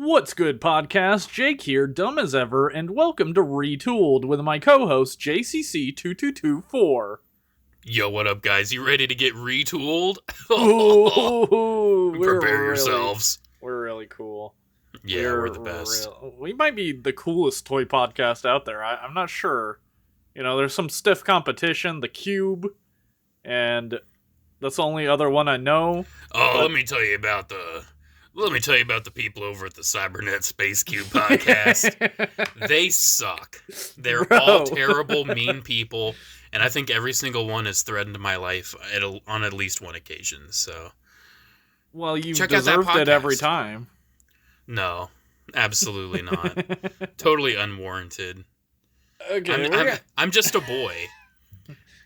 What's good, podcast? Jake here, dumb as ever, and welcome to Retool'd with my co-host JCC2224. Yo, what up, guys? You ready to get retooled? Prepare yourselves. We're really cool. Yeah, we're the best. We might be the coolest toy podcast out there. I'm not sure. You know, there's some stiff competition, the Cube, and that's the only other one I know. Oh, let me tell you about the people over at the Cybernet Space Cube podcast. They suck. They're all terrible, mean people, and I think every single one has threatened my life on at least one occasion. So, well, you deserved it every time. No, absolutely not. Totally unwarranted. Okay, I'm just a boy.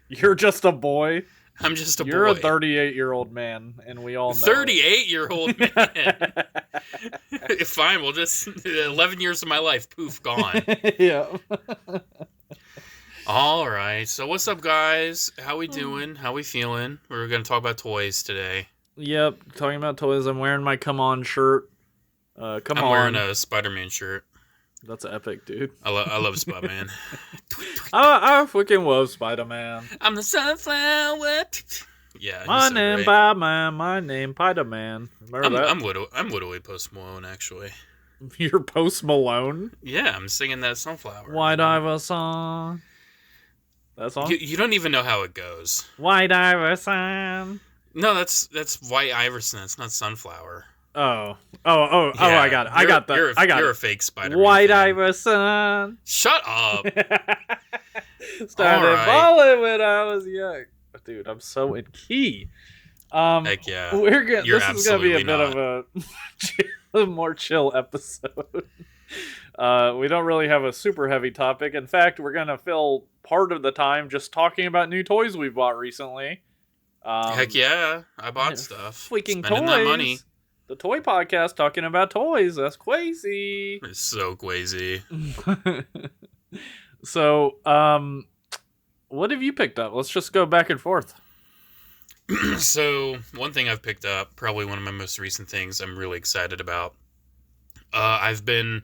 You're just a boy? I'm just a boy. You're a 38-year-old man, and we all know 38-year-old man? Fine, well, just 11 years of my life, poof, gone. Yeah. All right, so what's up, guys? How we doing? How we feeling? We're going to talk about toys today. Yep, talking about toys. I'm wearing my Come On shirt. I'm wearing a Spider-Man shirt. That's epic, dude. I love Spider-Man. I freaking love Spider-Man. I'm the sunflower. Yeah. My name Spider-Man. My name Spider-Man. Remember that? I'm literally Post Malone, actually. You're Post Malone? Yeah, I'm singing that Sunflower. White Iverson. That song? You don't even know how it goes. White Iverson. No, that's White Iverson. It's not Sunflower. Yeah. I got it. You're a fake Spider-Man White fan. Iverson. Shut up. Started balling when I was young. Dude, I'm so in key. Heck yeah. This is gonna be a bit of a more chill episode. We don't really have a super heavy topic. In fact, we're gonna fill part of the time just talking about new toys we've bought recently. Heck yeah, I bought stuff. Freaking Spending toys. that money. The toy podcast talking about toys. That's crazy. It's so crazy. So, what have you picked up? Let's just go back and forth. So, one thing I've picked up, probably one of my most recent things I'm really excited about. I've been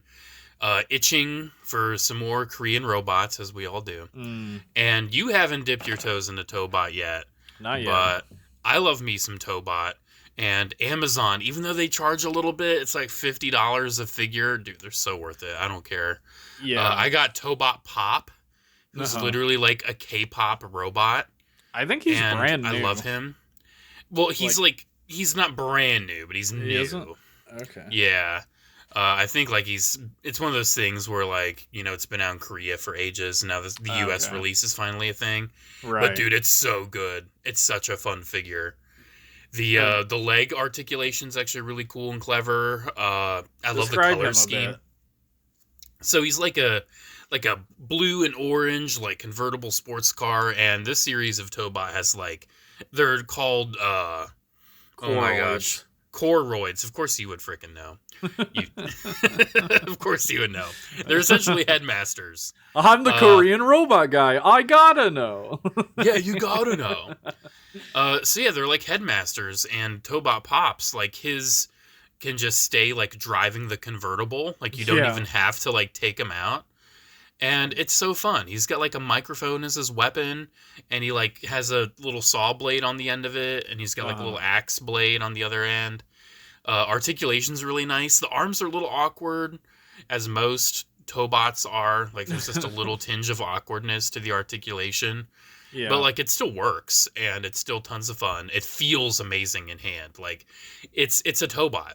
itching for some more Korean robots, as we all do. And you haven't dipped your toes into Tobot yet. Not yet. But I love me some Tobot. And Amazon, even though they charge a little bit, it's like $50 a figure. Dude, they're so worth it. I don't care. Yeah. I got Tobot Pop, who's literally like a K-pop robot. I think he's brand new. I love him. Well, he's he's not brand new, but he's new. Isn't? Okay. Yeah. I think it's one of those things where it's been out in Korea for ages, and now the US release is finally a thing. Right. But dude, it's so good. It's such a fun figure. The leg articulation's actually really cool and clever. I love the color scheme. So he's like a blue and orange convertible sports car, and this series of Tobot has they're called oh my gosh, Coroids. Of course you would frickin' know. Of course you would know. They're essentially headmasters. I'm the Korean robot guy. I gotta know. Yeah, you gotta know. So yeah, they're like headmasters, and Tobot Pops, his can just stay driving the convertible. You don't even have to take him out. And it's so fun. He's got a microphone as his weapon, and he has a little saw blade on the end of it, and he's got a little axe blade on the other end. Articulation's really nice. The arms are a little awkward, as most Tobots are. There's just a little tinge of awkwardness to the articulation. Yeah. But it still works, and it's still tons of fun. It feels amazing in hand. It's a Tobot.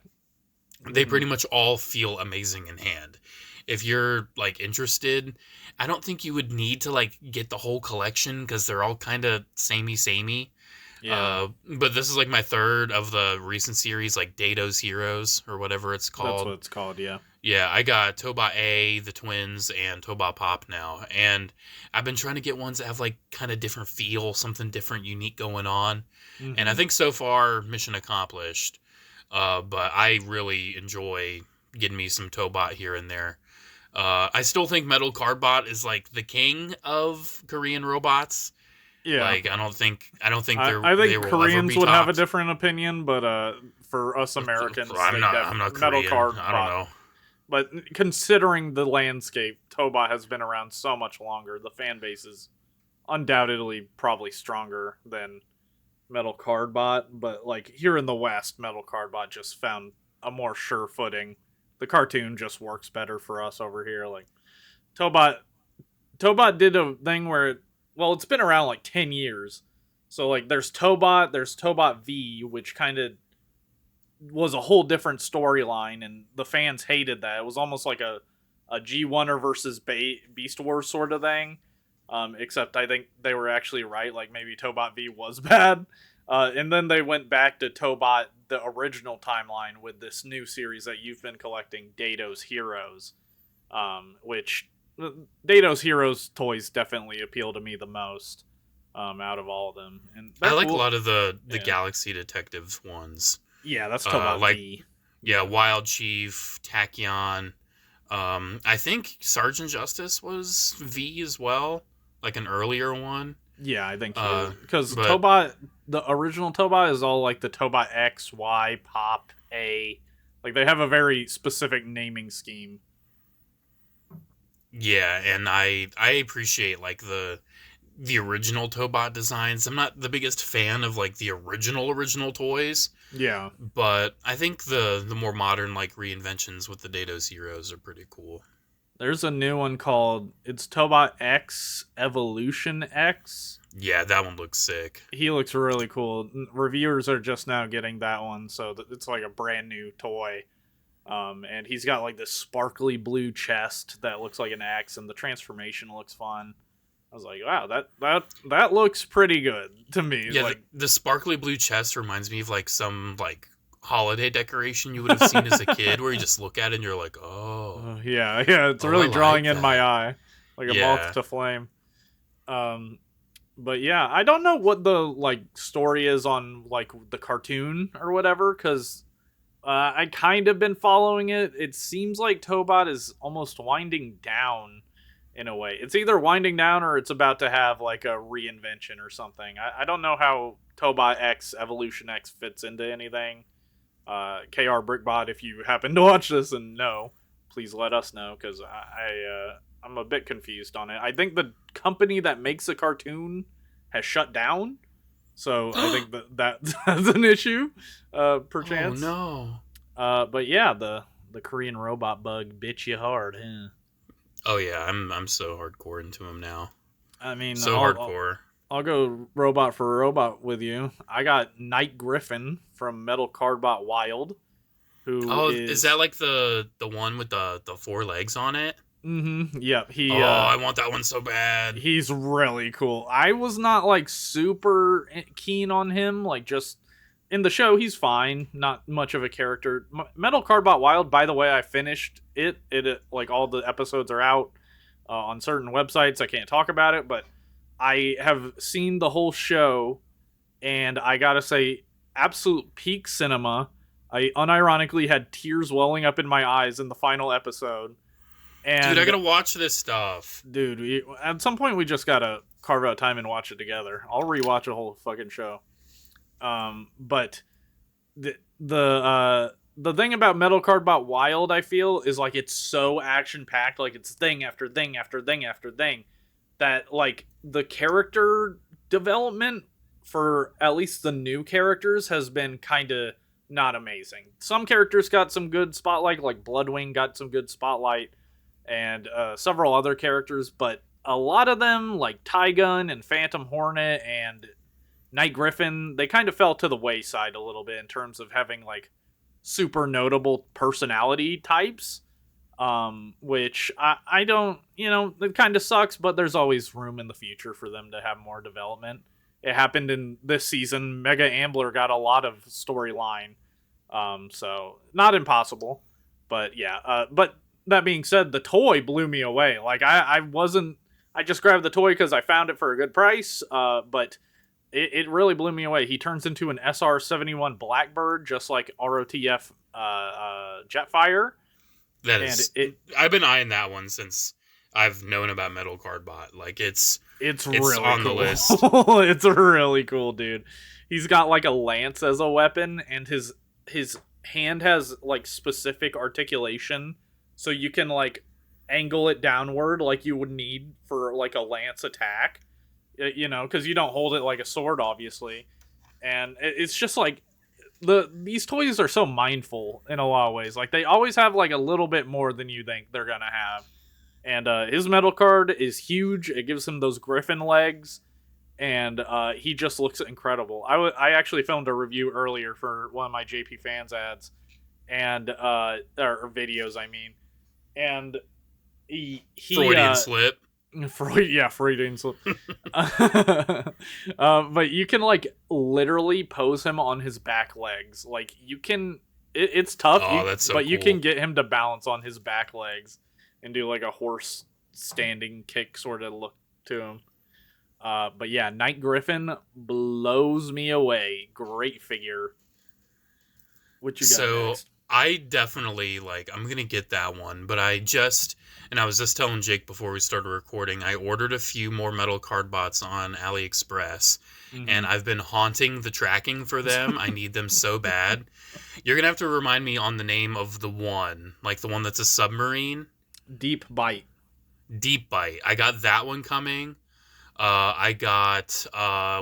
They pretty much all feel amazing in hand. If you're interested, I don't think you would need to get the whole collection because they're all kind of samey. Yeah. But this is my third of the recent series, Dato's Heroes or whatever it's called. That's what it's called, yeah. Yeah, I got Tobot A, the twins, and Tobot Pop now. And I've been trying to get ones that have kind of different feel, something different, unique going on. Mm-hmm. And I think so far, mission accomplished. But I really enjoy getting me some Tobot here and there. I still think Metal Cardbot is the king of Korean robots. Yeah, I don't think Koreans would have a different opinion, but for us Americans, I'm not Korean. Metal Cardbot. I don't know. But considering the landscape, Tobot has been around so much longer. The fan base is undoubtedly probably stronger than Metal Cardbot. But like here in the West, Metal Cardbot just found a more sure footing. The cartoon just works better for us over here. Like Tobot did a thing where it's been around like 10 years. So like there's Tobot V, which kind of was a whole different storyline, and the fans hated that. It was almost like a G1er versus Beast Wars sort of thing. Except I think they were actually right. Like maybe Tobot V was bad. And then they went back to Tobot, the original timeline, with this new series that you've been collecting, Dato's Heroes. Which Dato's Heroes toys definitely appeal to me the most out of all of them. And I like a lot of the Galaxy Detective ones. Yeah, that's Tobot V. Yeah, Wild Chief, Tachyon. I think Sergeant Justice was V as well, like an earlier one. Yeah, I think so. Because Tobot, the original Tobot is all like the Tobot X, Y, Pop, A. Like they have a very specific naming scheme. Yeah, and I appreciate like the original Tobot designs. I'm not the biggest fan of like the original toys. Yeah. But I think the more modern like reinventions with the Dato's Heroes are pretty cool. There's a new one called Tobot X Evolution X. Yeah, that one looks sick. He looks really cool. Reviewers are just now getting that one, so it's like a brand new toy. And he's got like this sparkly blue chest that looks like an X, and the transformation looks fun. I was like, wow, that looks pretty good to me. Yeah, like, the sparkly blue chest reminds me of like some like holiday decoration you would have seen as a kid, where you just look at it and you're like, oh. Yeah, it's really drawing in my eye, like a moth to flame. But yeah, I don't know what the like story is on like the cartoon or whatever, because I kind of been following it. It seems like Tobot is almost winding down. In a way, it's either winding down or it's about to have like a reinvention or something. I don't know how Tobot X Evolution X fits into anything. KR Brickbot, if you happen to watch this and know, please let us know, because I'm a bit confused on it. I think the company that makes the cartoon has shut down, so I think that's an issue, perchance. Oh no. But yeah, the Korean robot bug bit you hard, huh? Oh yeah, I'm so hardcore into him now. I mean, so hardcore. I'll go robot for robot with you. I got Night Griffon from Metal Cardbot Wild. Is that like the one with the 4 legs on it? Mm-hmm. Yep. I want that one so bad. He's really cool. I was not like super keen on him. Like just in the show, he's fine. Not much of a character. Metal Cardbot Wild, by the way, I finished it. It like all the episodes are out on certain websites. I can't talk about it, but I have seen the whole show, and I gotta say, absolute peak cinema. I unironically had tears welling up in my eyes in the final episode. And dude, I gotta watch this stuff. Dude, at some point we just gotta carve out time and watch it together. I'll rewatch a whole fucking show. But the thing about Metal Cardbot Wild, I feel, is like it's so action packed, like it's thing after thing after thing after thing, that like the character development for at least the new characters has been kind of not amazing. Some characters got some good spotlight, like Bloodwing got some good spotlight, and several other characters, but a lot of them, like Tygun and Phantom Hornet and Night Griffon, they kind of fell to the wayside a little bit in terms of having like super notable personality types, which I don't, it kind of sucks, but there's always room in the future for them to have more development. It happened in this season. Mega Ambler got a lot of storyline, so not impossible, but yeah. But that being said, the toy blew me away. Like I just grabbed the toy because I found it for a good price, but it really blew me away. He turns into an SR-71 Blackbird, just like ROTF Jetfire. I've been eyeing that one since I've known about Metal Cardbot. Like it's really on cool. the list. It's really cool, dude. He's got like a lance as a weapon, and his hand has like specific articulation so you can like angle it downward like you would need for like a lance attack, you know, because you don't hold it like a sword, obviously. And it's just like these toys are so mindful in a lot of ways. Like they always have like a little bit more than you think they're gonna have. And his metal card is huge. It gives him those Griffon legs, and he just looks incredible. I actually filmed a review earlier for one of my JP Fans ads, and or videos, I mean, and he Freudian slip. Freudian slip. But you can like literally pose him on his back legs. Like you can, it's tough. That's so but cool. You can get him to balance on his back legs and do like a horse standing kick sort of look to him. But yeah, Night Griffon blows me away. Great figure. What you got next? I definitely, like, I'm going to get that one, but I was just telling Jake before we started recording, I ordered a few more metal Cardbots on AliExpress, and I've been haunting the tracking for them. I need them so bad. You're going to have to remind me on the name of the one, like the one that's a submarine. Deep Bite. I got that one coming. I got,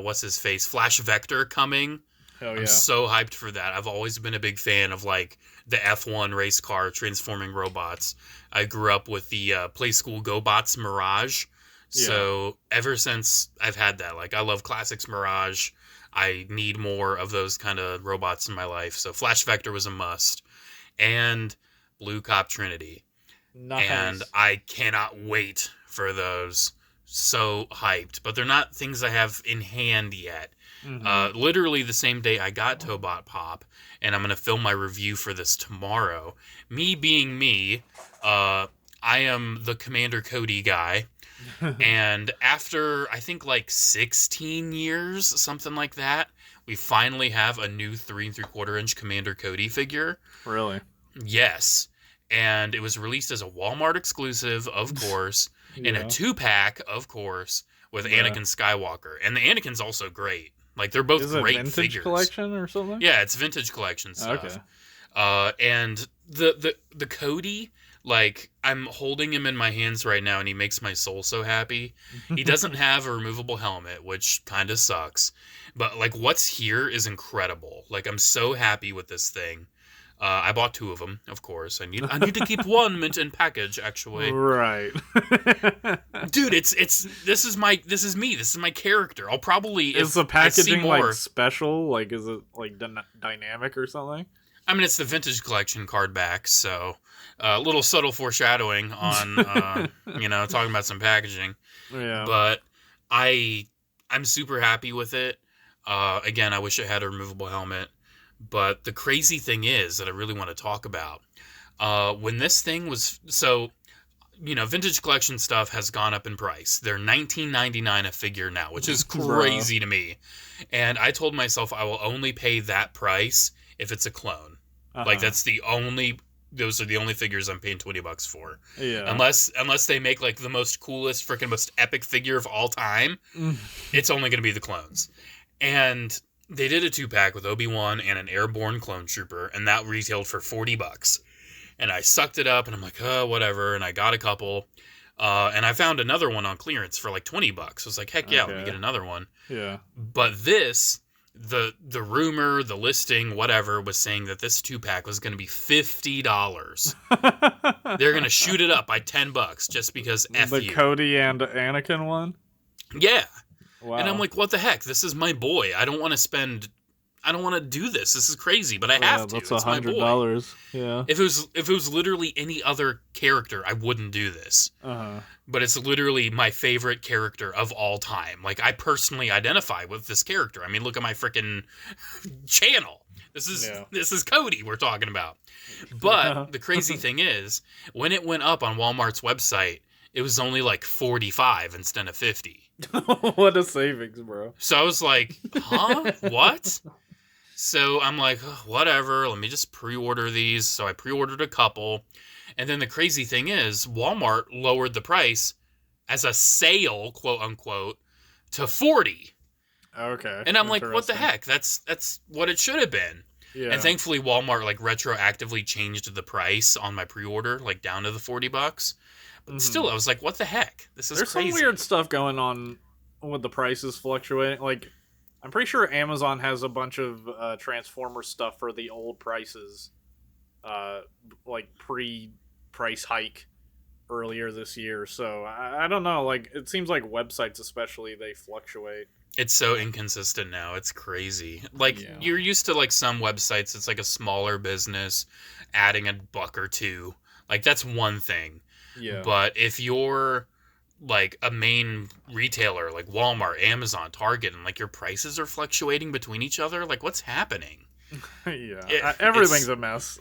what's his face? Flash Vector coming. Hell yeah. I'm so hyped for that. I've always been a big fan of, like, the F1 race car transforming robots. I grew up with the Play School GoBots Mirage. Yeah. So ever since I've had that, like, I love Classics Mirage. I need more of those kind of robots in my life. So Flash Vector was a must. And Blue Cop Trinity. Nice. And I cannot wait for those. So hyped. But they're not things I have in hand yet. Literally the same day I got Tobot Pop, and I'm going to film my review for this tomorrow. Me being me, I am the Commander Cody guy. And after, I think, like 16 years, something like that, we finally have a new 3 3/4-inch Commander Cody figure. Really? Yes. And it was released as a Walmart exclusive, of course, in a 2-pack, of course, with Anakin Skywalker. And the Anakin's also great. Like, they're both great figures. Is it vintage collection or something? Yeah, it's vintage collection stuff. Okay. And the Cody, like, I'm holding him in my hands right now, and he makes my soul so happy. He doesn't have a removable helmet, which kind of sucks. But, like, what's here is incredible. Like, I'm so happy with this thing. I bought 2 of them, of course. I need to keep one mint in package, actually. Right. Dude, this is me. This is my character. I'll probably is the packaging like special? Like, is it like dynamic or something? I mean, it's the vintage collection card back, so a little subtle foreshadowing on talking about some packaging. Yeah. But I'm super happy with it. Again, I wish it had a removable helmet. But the crazy thing is that I really want to talk about, when this thing was, vintage collection stuff has gone up in price. They're $19.99 a figure now, which is crazy to me. And I told myself I will only pay that price if it's a clone. Like, those are the only figures I'm paying $20 for. Yeah. Unless they make, like, the most coolest, freaking most epic figure of all time, it's only going to be the clones. And they did a 2-pack with Obi-Wan and an airborne clone trooper, and that retailed for $40. And I sucked it up, and I'm like, oh, whatever. And I got a couple. And I found another one on clearance for like $20. I was like, heck yeah, let me get another one. Yeah. But this, the rumor, the listing, whatever, was saying that this 2-pack was going to be $50. They're going to shoot it up by $10 just because F you. The Cody and Anakin one? Yeah. Wow. And I'm like, what the heck? This is my boy. I don't want to do this. This is crazy, but I have to. That's it's $100. Yeah. If it was literally any other character, I wouldn't do this. But it's literally my favorite character of all time. Like, I personally identify with this character. I mean, look at my freaking channel. This is Cody we're talking about. But the crazy thing is, when it went up on Walmart's website, it was only like $45 instead of $50. What a savings, bro. So I was like, huh? What? So I'm like, oh, whatever, let me just pre-order these. So I pre-ordered a couple. And then the crazy thing is, Walmart lowered the price as a sale, quote unquote, to $40. Okay. And I'm like, what the heck? That's what it should have been. Yeah. And thankfully Walmart like retroactively changed the price on my pre-order, like down to the $40. But still, I was like, what the heck? This is There's crazy. some weird stuff going on with the prices fluctuating. Like, I'm pretty sure Amazon has a bunch of Transformer stuff for the old prices, like pre-price hike earlier this year. So I don't know. Like, it seems like websites, especially, they fluctuate. It's so inconsistent now. It's crazy. Like, you're used to, like, some websites, it's like a smaller business adding a buck or two. Like, that's one thing. Yeah. But if you're, like, a main retailer, like Walmart, Amazon, Target, and, like, your prices are fluctuating between each other, like, what's happening? Everything's a mess.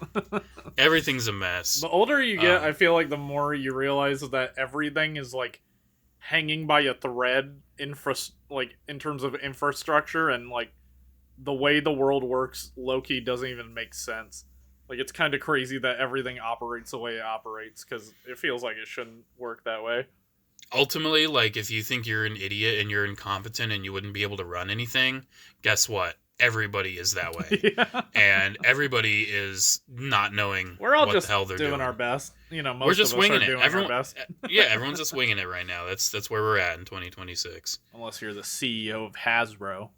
Everything's a mess. The older you get, I feel like the more you realize that everything is, like, hanging by a thread in terms of infrastructure, and like the way the world works low-key doesn't even make sense. Like, it's kind of crazy that everything operates the way it operates, because it feels like it shouldn't work that way. Ultimately, like, if you think you're an idiot and you're incompetent and you wouldn't be able to run anything, guess what? Everybody is that way. Yeah. And everybody is not knowing We're all what just the hell they're doing our best. You know, most we're just of us winging are it. doing our best. Yeah, everyone's just winging it right now. That's where we're at in 2026. Unless you're the CEO of Hasbro.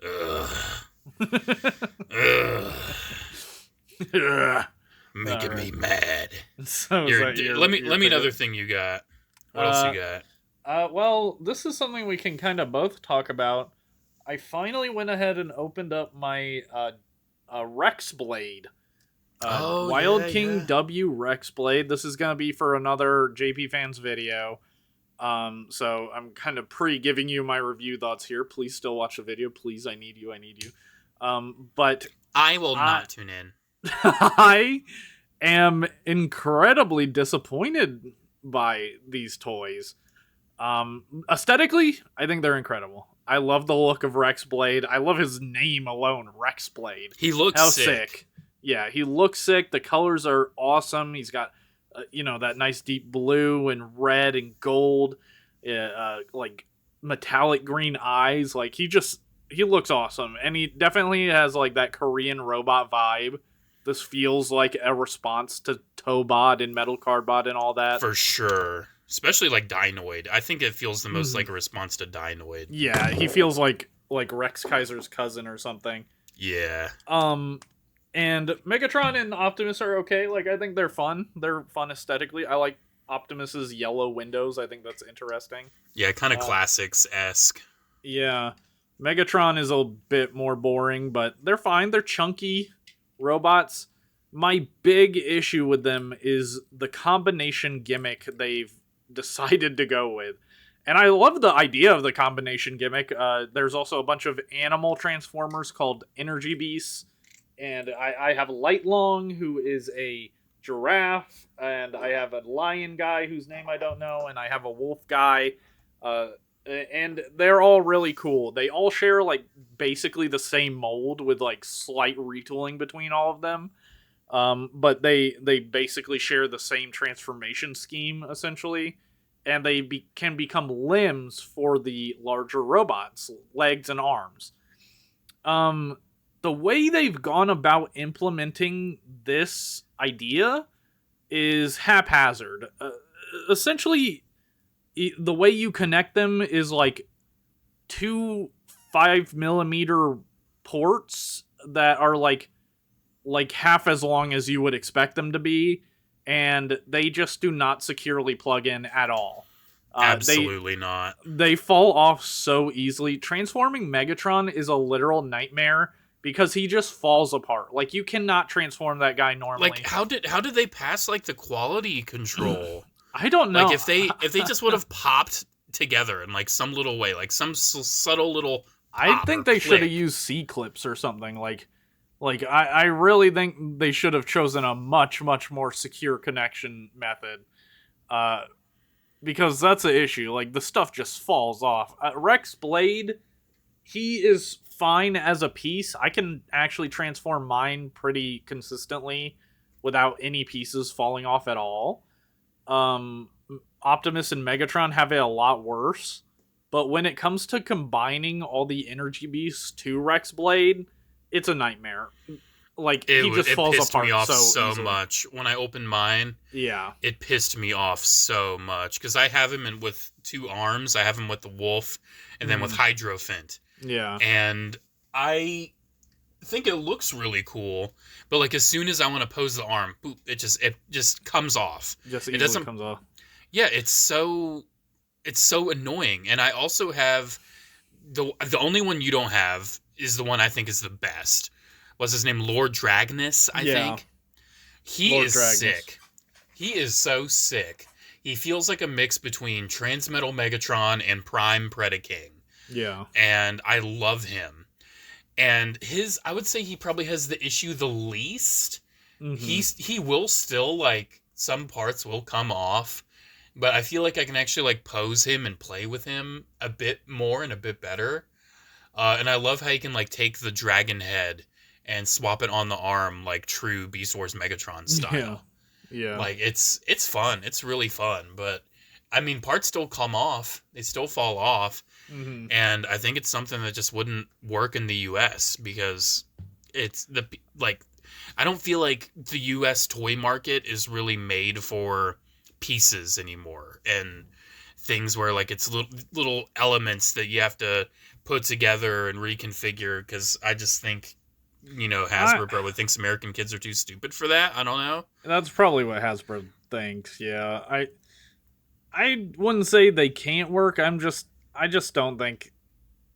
Ugh. Making me mad. So let me another thing you got. What else you got? Well, this is something we can kind of both talk about. I finally went ahead and opened up my Rexblade. Wild King W Rexblade. This is going to be for another JP Fans video. So I'm kind of giving you my review thoughts here. Please still watch the video. Please, I need you. But I will not tune in. I am incredibly disappointed by these toys. Aesthetically, I think they're incredible. I love the look of Rexblade. I love his name alone, Rexblade. He looks sick. Yeah, he looks sick. The colors are awesome. He's got, that nice deep blue and red and gold, like metallic green eyes. Like, he looks awesome. And he definitely has like that Korean robot vibe. This feels like a response to Tobot and Metal Cardbot and all that. For sure. Especially like Dinoid. I think it feels the most like a response to Dinoid. Yeah, he feels like Rex Kaiser's cousin or something. Yeah. And Megatron and Optimus are okay. Like, I think they're fun. They're fun aesthetically. I like Optimus's yellow windows. I think that's interesting. Yeah, kind of classics-esque. Yeah. Megatron is a bit more boring, but they're fine. They're chunky robots. My big issue with them is the combination gimmick they've decided to go with. And I love the idea of the combination gimmick. There's also a bunch of animal transformers called Energy Beasts. And I have Lightlong, who is a giraffe. And I have a lion guy whose name I don't know. And I have a wolf guy. And they're all really cool. They all share, like, basically the same mold with, like, slight retooling between all of them. But they basically share the same transformation scheme, essentially. And they can become limbs for the larger robots, legs and arms. The way they've gone about implementing this idea is haphazard. Essentially, the way you connect them is like 2 5mm ports that are like half as long as you would expect them to be, and they just do not securely plug in at all. Absolutely not. They fall off so easily. Transforming Megatron is a literal nightmare because he just falls apart. Like, you cannot transform that guy normally. Like, how did they pass like the quality control? I don't know. Like, if they just would have popped together in like some little way, like some subtle little. I think they should have used C-clips or something. Like I really think they should have chosen a much, much more secure connection method. Because that's the issue. Like, the stuff just falls off. Rexblade, he is fine as a piece. I can actually transform mine pretty consistently without any pieces falling off at all. Optimus and Megatron have it a lot worse. But when it comes to combining all the energy beasts to Rexblade, it's a nightmare. like he just falls pissed apart me off so easily. much when I opened mine. Yeah, it pissed me off so much because I have him with 2 arms. I have him with the wolf, and then with Hydrophant. Yeah, and I think it looks really cool, but like as soon as I want to pose the arm, boop, it just comes off. It doesn't comes off. Yeah, it's so annoying. And I also have the only one you don't have is the one I think is the best. What's his name? Lord Dragnus, I think. He is sick. He is so sick. He feels like a mix between Transmetal Megatron and Prime Predaking. Yeah. And I love him. And I would say he probably has the issue the least. He will still, like, some parts will come off, but I feel like I can actually, like, pose him and play with him a bit more and a bit better. And I love how you can, like, take the dragon head and swap it on the arm like true Beast Wars Megatron style. Yeah. Like, it's fun. It's really fun. But, I mean, parts still come off. They still fall off. And I think it's something that just wouldn't work in the U.S. because I don't feel like the U.S. toy market is really made for pieces anymore. And things where, like, it's little elements that you have to put together and reconfigure, because I just think, you know, Hasbro probably thinks American kids are too stupid for that. I don't know. That's probably what Hasbro thinks. Yeah, I wouldn't say they can't work. I just don't think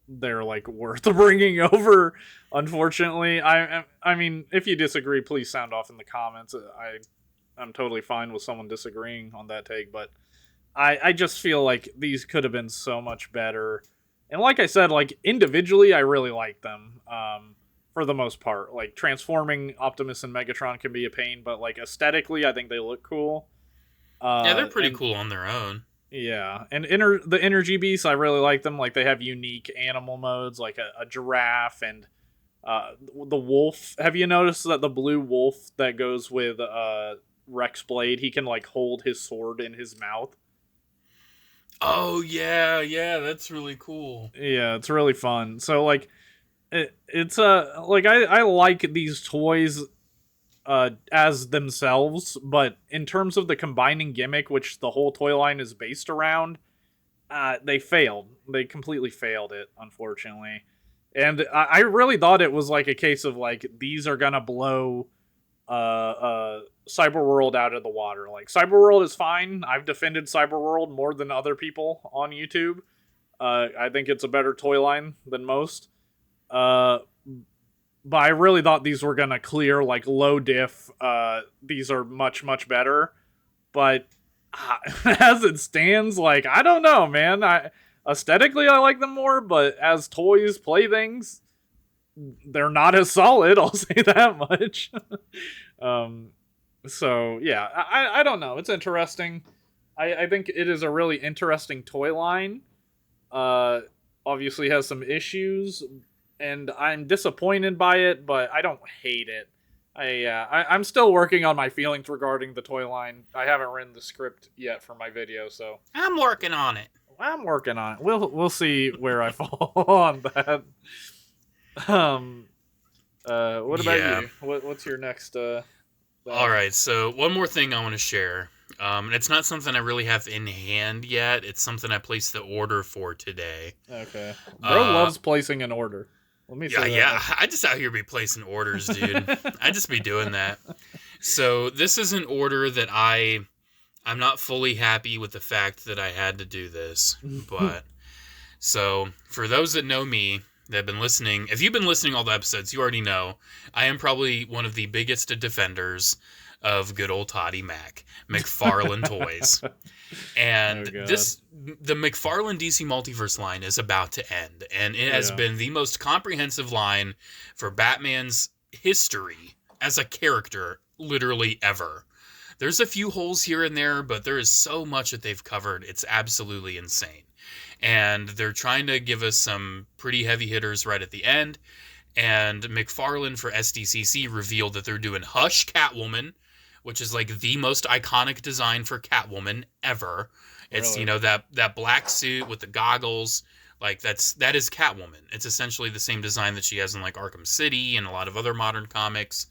they're, like, worth bringing over. Unfortunately, I mean, if you disagree, please sound off in the comments. I'm totally fine with someone disagreeing on that take, but I just feel like these could have been so much better. And like I said, like, individually, I really like them. For the most part, like, transforming Optimus and Megatron can be a pain, but, like, aesthetically, I think they look cool. Yeah, they're pretty cool on their own. Yeah, and the Energy Beasts, I really like them. Like, they have unique animal modes, like a giraffe and the wolf. Have you noticed that the blue wolf that goes with Rexblade, he can, like, hold his sword in his mouth? Oh, yeah, that's really cool. Yeah, it's really fun. So, like, it's like, I like these toys as themselves, but in terms of the combining gimmick, which the whole toy line is based around, they failed. They completely failed it, unfortunately. And I really thought it was like a case of, like, these are gonna blow Cyberworld out of the water. Like, Cyberworld is fine. I've defended Cyberworld more than other people on YouTube. I think it's a better toy line than most. But I really thought these were gonna clear, like, low diff. These are much, much better. But as it stands, like, I don't know, man. Aesthetically, I like them more, but as toys, playthings, they're not as solid. I'll say that much. So yeah, I don't know. It's interesting. I think it is a really interesting toy line. Obviously has some issues, and I'm disappointed by it, but I don't hate it. I'm still working on my feelings regarding the toy line. I haven't written the script yet for my video, so I'm working on it. I'm working on it. We'll see where I fall on that. What about you? What's your next? All right, so one more thing I want to share. And it's not something I really have in hand yet. It's something I placed the order for today. Okay. Bro loves placing an order. Let me say that. I just out here be placing orders, dude. I just be doing that. So this is an order that I'm not fully happy with the fact that I had to do this. But so for those that know me, that have been listening, if you've been listening all the episodes, you already know I am probably one of the biggest defenders of good old Toddy Mac, McFarlane Toys. And the McFarlane DC Multiverse line is about to end, and it has been the most comprehensive line for Batman's history as a character, literally ever. There's a few holes here and there, but there is so much that they've covered. It's absolutely insane. And they're trying to give us some pretty heavy hitters right at the end. And McFarlane for SDCC revealed that they're doing Hush Catwoman, which is, like, the most iconic design for Catwoman ever. It's, really? You know, that black suit with the goggles, Like, that is Catwoman. It's essentially the same design that she has in, like, Arkham City and a lot of other modern comics.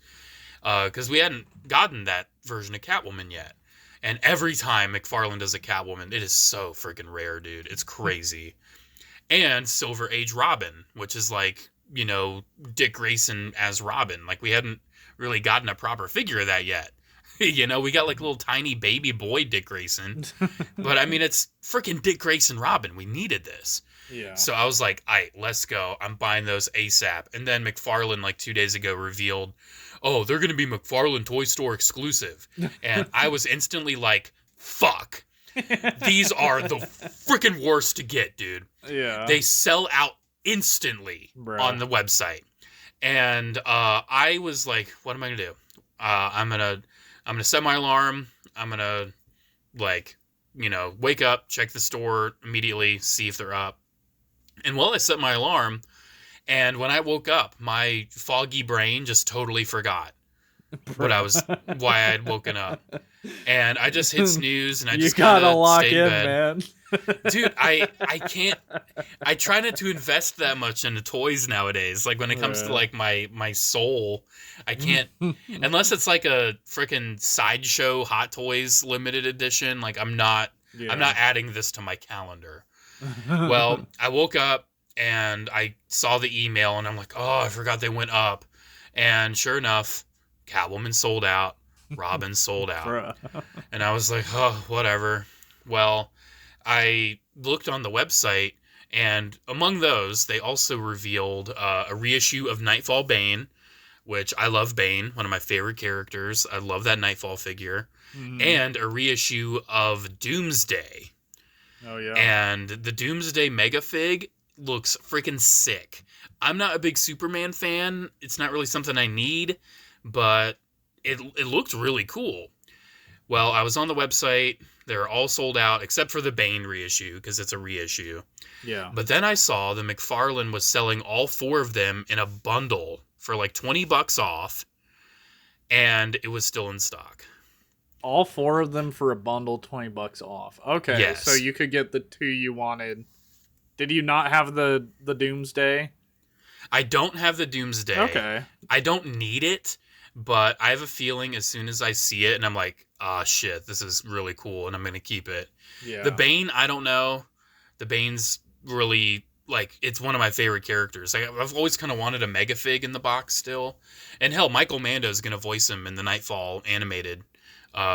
Because we hadn't gotten that version of Catwoman yet. And every time McFarlane does a Catwoman, it is so freaking rare, dude. It's crazy. And Silver Age Robin, which is like, you know, Dick Grayson as Robin. Like, we hadn't really gotten a proper figure of that yet. You know, we got like little tiny baby boy Dick Grayson. But I mean, it's freaking Dick Grayson Robin. We needed this. Yeah. So I was like, all right, let's go. I'm buying those ASAP. And then McFarlane, like 2 days ago, revealed, oh, they're going to be McFarlane Toy Store exclusive. And I was instantly like, fuck. These are the freaking worst to get, dude. Yeah. They sell out instantly on the website. And I was like, what am I going to do? I'm going to set my alarm. I'm going to, like, you know, wake up, check the store immediately, see if they're up. And well, I set my alarm. And when I woke up, my foggy brain just totally forgot why I had woken up. And I just hit snooze and I just gotta lock stayed in, bed. man. Dude, I can't. I try not to invest that much into toys nowadays. Like, when it comes to like my soul, I can't, unless it's like a freaking Sideshow Hot Toys limited edition. Like, I'm not adding this to my calendar. Well, I woke up and I saw the email and I'm like, oh, I forgot they went up. And sure enough, Catwoman sold out, Robin sold out. And I was like, oh, whatever. Well, I looked on the website, and among those, they also revealed a reissue of Nightfall Bane, which I love Bane, one of my favorite characters. I love that Nightfall figure. And a reissue of Doomsday. Oh, yeah. And the Doomsday Mega Fig looks freaking sick. I'm not a big Superman fan. It's not really something I need, but it looked really cool. Well, I was on the website. They're all sold out except for the Bane reissue because it's a reissue. Yeah. But then I saw the McFarlane was selling all 4 of them in a bundle for like $20 off, and it was still in stock. All 4 of them for a bundle, $20 off. Okay, yes. So you could get the 2 you wanted. Did you not have the Doomsday? I don't have the Doomsday. Okay. I don't need it, but I have a feeling as soon as I see it and I'm like, ah, shit, this is really cool, and I'm going to keep it. Yeah. The Bane, I don't know. The Bane's really, like, it's one of my favorite characters. I've always kind of wanted a Mega Fig in the box still. And hell, Michael Mando's going to voice him in the Nightfall animated.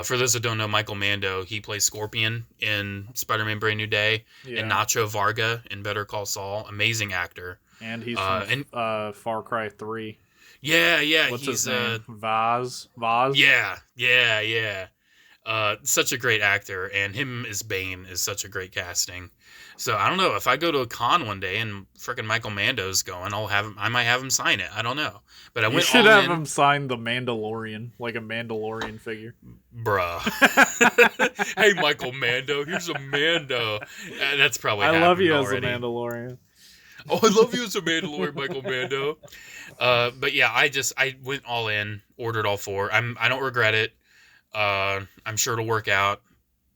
For those that don't know, Michael Mando, he plays Scorpion in Spider-Man Brand New Day, and Nacho Varga in Better Call Saul. Amazing actor. And he's from Far Cry 3. Yeah. What's his name? Vaz? Yeah. Such a great actor, and him as Bane is such a great casting. So I don't know, if I go to a con one day and frickin' Michael Mando's going, I might have him sign it. I don't know. But You should have him sign the Mandalorian, like a Mandalorian figure. Bruh. Hey, Michael Mando, here's a Mando. That's probably I love you already. as a Mandalorian. Oh, I love you as a Mandalorian, Michael Mando. But yeah, I went all in, ordered all 4. I don't regret it. I'm sure it'll work out.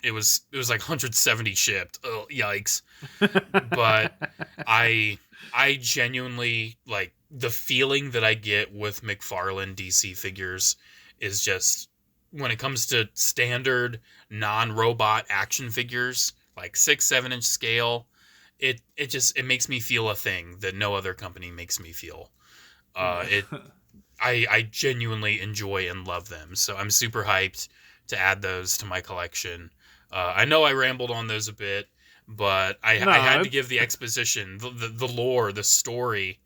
It was like 170 shipped. Oh, yikes. But I genuinely, like, the feeling that I get with McFarlane DC figures is just, when it comes to standard non-robot action figures, like 6-7 inch scale, it makes me feel a thing that no other company makes me feel. I genuinely enjoy and love them, so I'm super hyped to add those to my collection. I know I rambled on those a bit, but I had to give the exposition, the lore, the story,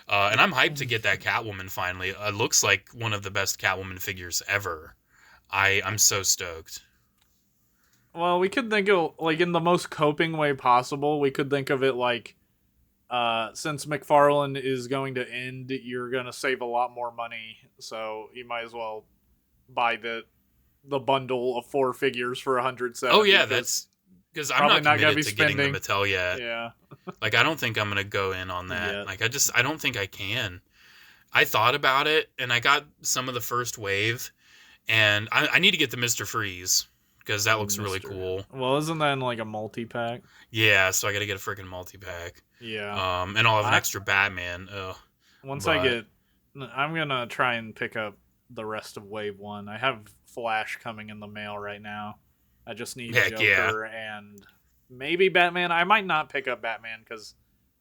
and I'm hyped to get that Catwoman finally. It looks like one of the best Catwoman figures ever. I'm so stoked. Well, we could think of, like, in the most coping way possible, we could think of it like, since McFarlane is going to end, you're going to save a lot more money, so you might as well buy the bundle of 4 figures for $170. Oh yeah, that's because I'm not committed to getting the Mattel yet. Yeah. Like, I don't think I'm gonna go in on that. Yeah. Like, I don't think I can. I thought about it, and I got some of the first wave, and I need to get the Mr. Freeze because that looks really cool. Well, isn't that in like a multi-pack? Yeah, so I got to get a freaking multi-pack. Yeah. And I'll have an extra Batman. Once I'm gonna try and pick up the rest of Wave 1. I have Flash coming in the mail right now. I just need Joker and maybe Batman. I might not pick up Batman because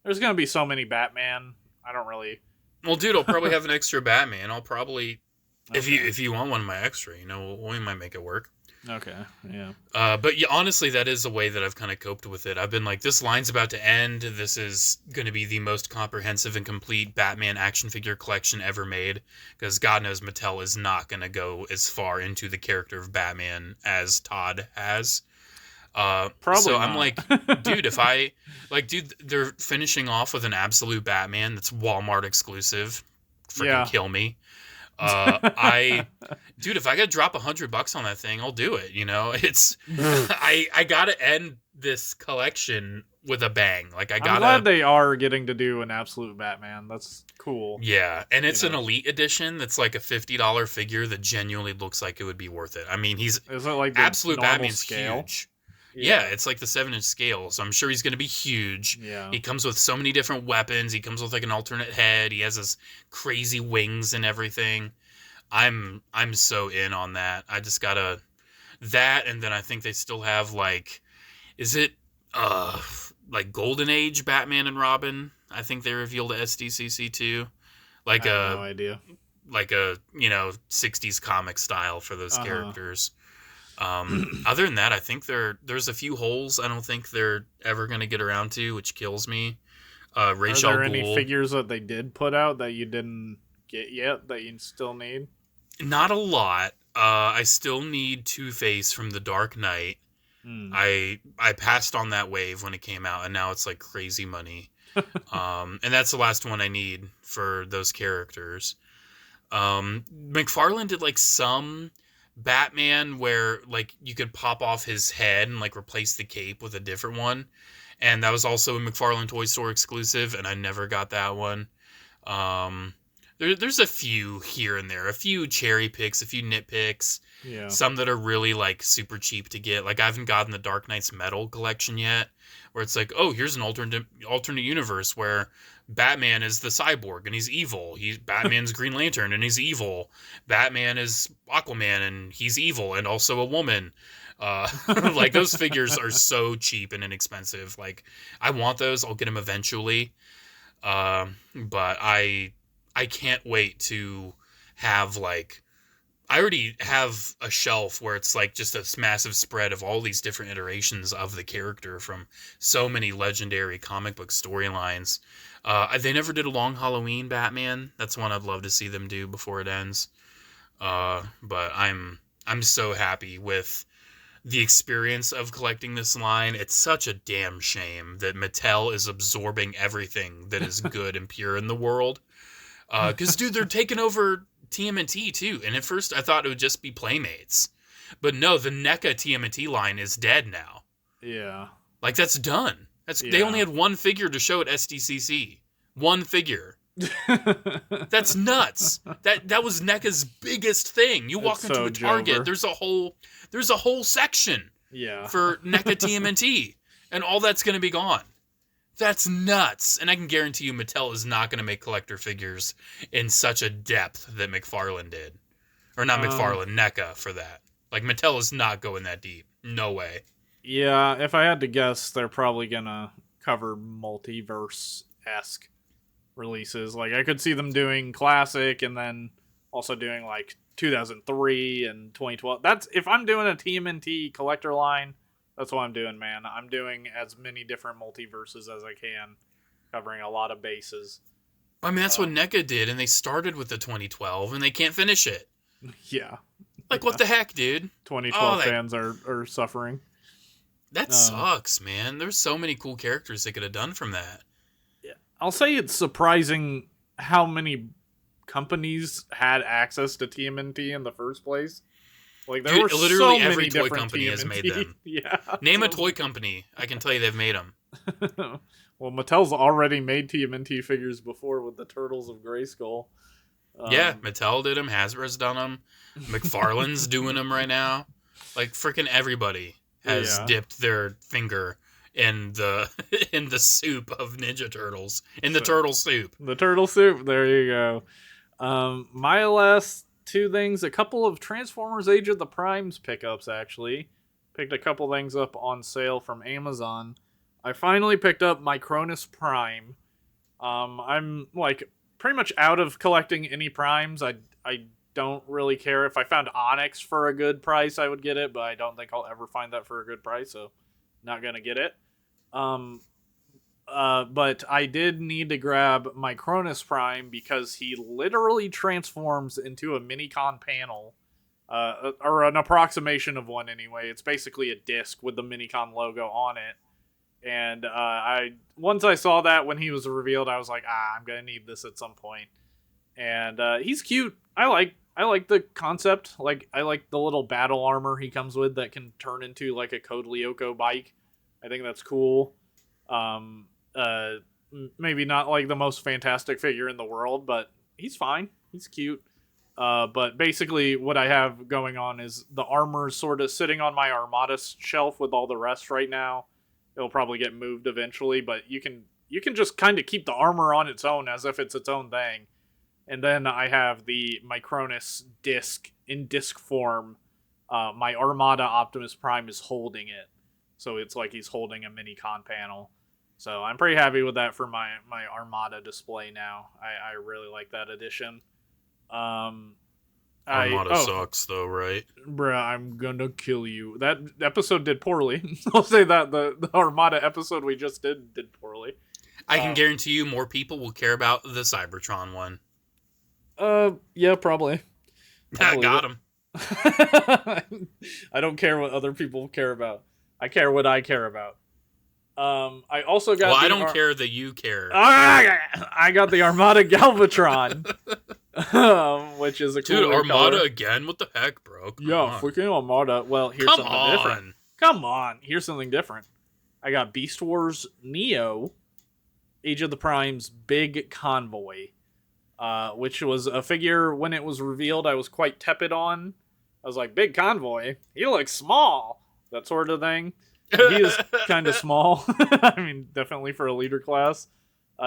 there's gonna be so many Batman. I don't really. Well, dude, I'll probably have an extra Batman. I'll probably, if you want one of my extra, we might make it work. Okay, yeah. But yeah, honestly, that is a way that I've kind of coped with it. I've been like, this line's about to end. This is going to be the most comprehensive and complete Batman action figure collection ever made. Because God knows Mattel is not going to go as far into the character of Batman as Todd has. Probably so not. I'm like, dude, they're finishing off with an absolute Batman that's Walmart exclusive. Freaking kill me. Dude, if I gotta drop $100 on that thing, I'll do it. It's I gotta end this collection with a bang. Like I'm glad they are getting to do an absolute Batman. That's cool. Yeah, and it's an elite edition that's like a $50 figure that genuinely looks like it would be worth it. I mean, is it like the absolute Batman's scale? Huge. Yeah, it's like the 7-inch scale, so I'm sure he's going to be huge. Yeah. He comes with so many different weapons. He comes with like an alternate head. He has his crazy wings and everything. I'm so in on that. I just gotta that, and then I think they still have like, is it like Golden Age Batman and Robin? I think they revealed at SDCC too. Like I have no idea. Like a 60s comic style for those characters. Other than that, I think there's a few holes I don't think they're ever going to get around to, which kills me. Rachel Are there any figures that they did put out that you didn't get yet that you still need? Not a lot. I still need Two-Face from The Dark Knight. I passed on that wave when it came out, and now it's like crazy money. And that's the last one I need for those characters. McFarlane did like some Batman where like you could pop off his head and like replace the cape with a different one, and that was also a McFarlane Toy Store exclusive, and I never got that one. There's a few here and there, a few cherry picks, a few nitpicks, some that are really like super cheap to get. Like I haven't gotten the Dark Knight's Metal collection yet, where it's like, oh, here's an alternate universe where Batman is the Cyborg and he's evil. Batman's Green Lantern and he's evil. Batman is Aquaman and he's evil and also a woman. Like those figures are so cheap and inexpensive. Like I want those. I'll get them eventually. But I can't wait to have like, I already have a shelf where it's like just a massive spread of all these different iterations of the character from so many legendary comic book storylines. They never did a Long Halloween Batman. That's one I'd love to see them do before it ends. But I'm so happy with the experience of collecting this line. It's such a damn shame that Mattel is absorbing everything that is good and pure in the world. Because, dude, they're taking over TMNT, too. And at first, I thought it would just be Playmates. But no, the NECA TMNT line is dead now. Yeah. Like, that's done. They only had one figure to show at SDCC. One figure. That's nuts. That was NECA's biggest thing. You walk into a Target, there's a whole section for NECA TMNT. And all that's going to be gone. That's nuts. And I can guarantee you Mattel is not going to make collector figures in such a depth that McFarlane did. Or not McFarlane, NECA for that. Like, Mattel is not going that deep. No way. Yeah, if I had to guess, they're probably going to cover multiverse-esque releases. Like, I could see them doing classic and then also doing, like, 2003 and 2012. If I'm doing a TMNT collector line, that's what I'm doing, man. I'm doing as many different multiverses as I can, covering a lot of bases. I mean, that's what NECA did, and they started with the 2012, and they can't finish it. Yeah. Like, what the heck, dude? 2012 fans are suffering. That sucks, man. There's so many cool characters they could have done from that. Yeah. I'll say it's surprising how many companies had access to TMNT in the first place. Like, there were literally so many every toy different company TMNT. has made them. Yeah. Name a toy company. I can tell you they've made them. Well, Mattel's already made TMNT figures before with the Turtles of Grayskull. Yeah, Mattel did them. Hasbro's done them. McFarlane's doing them right now. Like, freaking everybody has dipped their finger in the in the soup of Ninja Turtles. In the turtle soup. The turtle soup. There you go. My last two things, a couple of Transformers Age of the Primes pickups, actually. Picked a couple things up on sale from Amazon. I finally picked up Micronus Prime. I'm, like, pretty much out of collecting any Primes. I don't really care. If I found Onyx for a good price, I would get it, but I don't think I'll ever find that for a good price, so not gonna get it. But I did need to grab Micronus Prime because he literally transforms into a Minicon panel, or an approximation of one anyway. It's basically a disc with the Minicon logo on it. And once I saw that when he was revealed, I was like, I'm gonna need this at some point. And he's cute. I like the concept. Like, I like the little battle armor he comes with that can turn into like a Code Lyoko bike. I think that's cool. Maybe not like the most fantastic figure in the world, but he's fine. He's cute. But basically what I have going on is the armor's sort of sitting on my Armada shelf with all the rest right now. It'll probably get moved eventually, but you can just kind of keep the armor on its own as if it's its own thing. And then I have the Micronus disc in disc form. My Armada Optimus Prime is holding it. So it's like he's holding a Minicon panel. So I'm pretty happy with that for my Armada display now. I really like that addition. Armada sucks though, right? Bruh, I'm gonna kill you. That episode did poorly. I'll say that. The Armada episode we just did poorly. I can guarantee you more people will care about the Cybertron one. Yeah, probably. I got him. I don't care what other people care about. I care what I care about. I also got. Well, I don't care that you care. I got the Armada Galvatron, which is a cool Armada color. Again. What the heck, bro? Come Yeah, on. freaking Armada. Well, here's something different. Come on, here's something different. I got Beast Wars Neo, Age of the Primes Big Convoy, which was a figure when it was revealed I was quite tepid on. I was like, Big Convoy? He looks small. That sort of thing. He is kind of small. I mean, definitely for a leader class.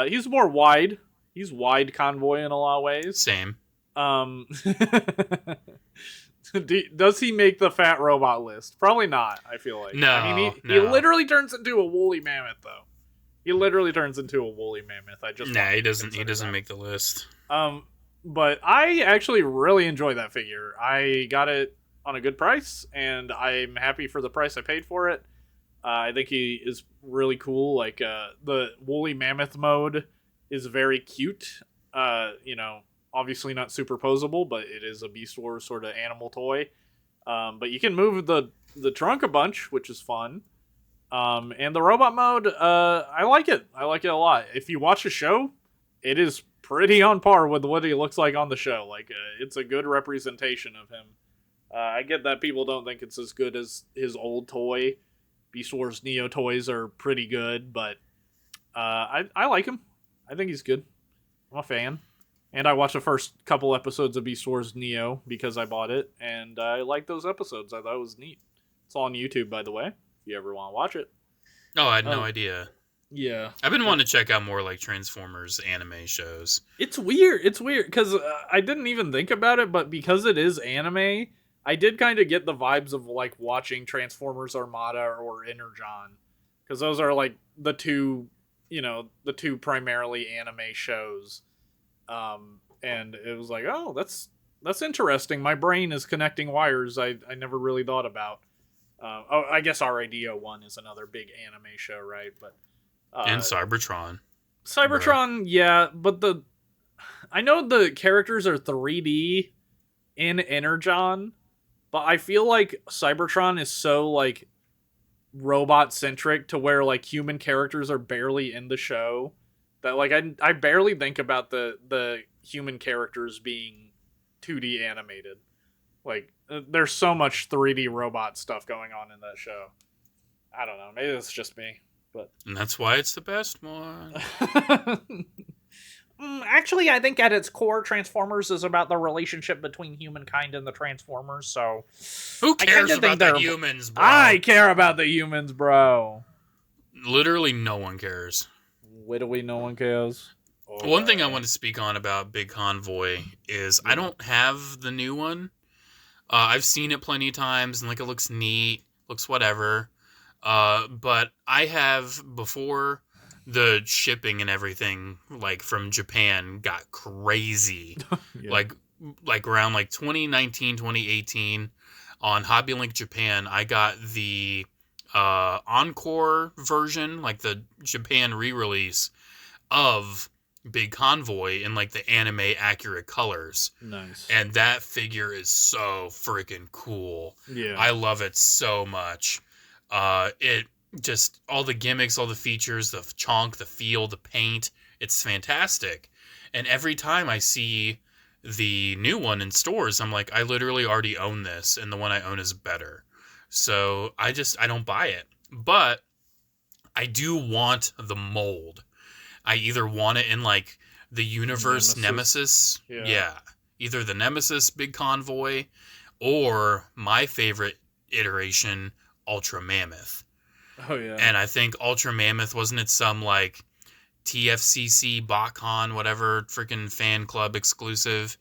He's more wide. He's wide Convoy in a lot of ways. Same. Does he make the fat robot list? Probably not, I feel like. No, I mean, he literally turns into a woolly mammoth, though. He literally turns into a woolly mammoth. He doesn't. He doesn't make the list. But I actually really enjoy that figure. I got it on a good price, and I'm happy for the price I paid for it. I think he is really cool. Like, the woolly mammoth mode is very cute. Obviously not superposable, but it is a Beast Wars sort of animal toy. But you can move the trunk a bunch, which is fun. And the robot mode, I like it. I like it a lot. If you watch a show, it is pretty on par with what he looks like on the show. Like, it's a good representation of him. I get that people don't think it's as good as his old toy. Beast Wars Neo toys are pretty good, but I like him. I think he's good. I'm a fan. And I watched the first couple episodes of Beast Wars Neo because I bought it, and I liked those episodes. I thought it was neat. It's all on YouTube, by the way, if you ever want to watch it. Oh, I had no idea. Yeah. I've been wanting to check out more like Transformers anime shows. It's weird. It's weird because I didn't even think about it, but because it is anime, I did kind of get the vibes of like watching Transformers Armada or Energon, because those are like the two primarily anime shows. And it was like, oh, that's interesting. My brain is connecting wires I never really thought about. I guess RADO 1 is another big anime show, right? But and Cybertron. Cybertron, yeah, but I know the characters are 3D in Energon, but I feel like Cybertron is so like robot centric to where like human characters are barely in the show that like I barely think about the human characters being 2D animated. Like, there's so much 3D robot stuff going on in that show. I don't know. Maybe it's just me, but and that's why it's the best one. Actually, I think at its core, Transformers is about the relationship between humankind and the Transformers. So who cares about the humans, bro? I care about the humans, bro. Literally no one cares. Literally no one cares. One thing I want to speak on about Big Convoy is I don't have the new one. I've seen it plenty of times, and like it looks neat, looks whatever. But I have, before the shipping and everything, like from Japan, got crazy. like around like 2019, 2018, on Hobby Link Japan, I got the Encore version, like the Japan re-release of Big Convoy in like the anime accurate colors. Nice. And that figure is so freaking cool. Yeah. I love it so much. It just, all the gimmicks, all the features, the chonk, the feel, the paint, it's fantastic. And every time I see the new one in stores, I'm like, I literally already own this, and the one I own is better. So I don't buy it. But I do want the mold. I either want it in like the Universe Nemesis. Yeah. Either the Nemesis Big Convoy or my favorite iteration, Ultra Mammoth. Oh, yeah. And I think Ultra Mammoth, wasn't it some like TFCC BotCon, whatever, freaking fan club exclusive?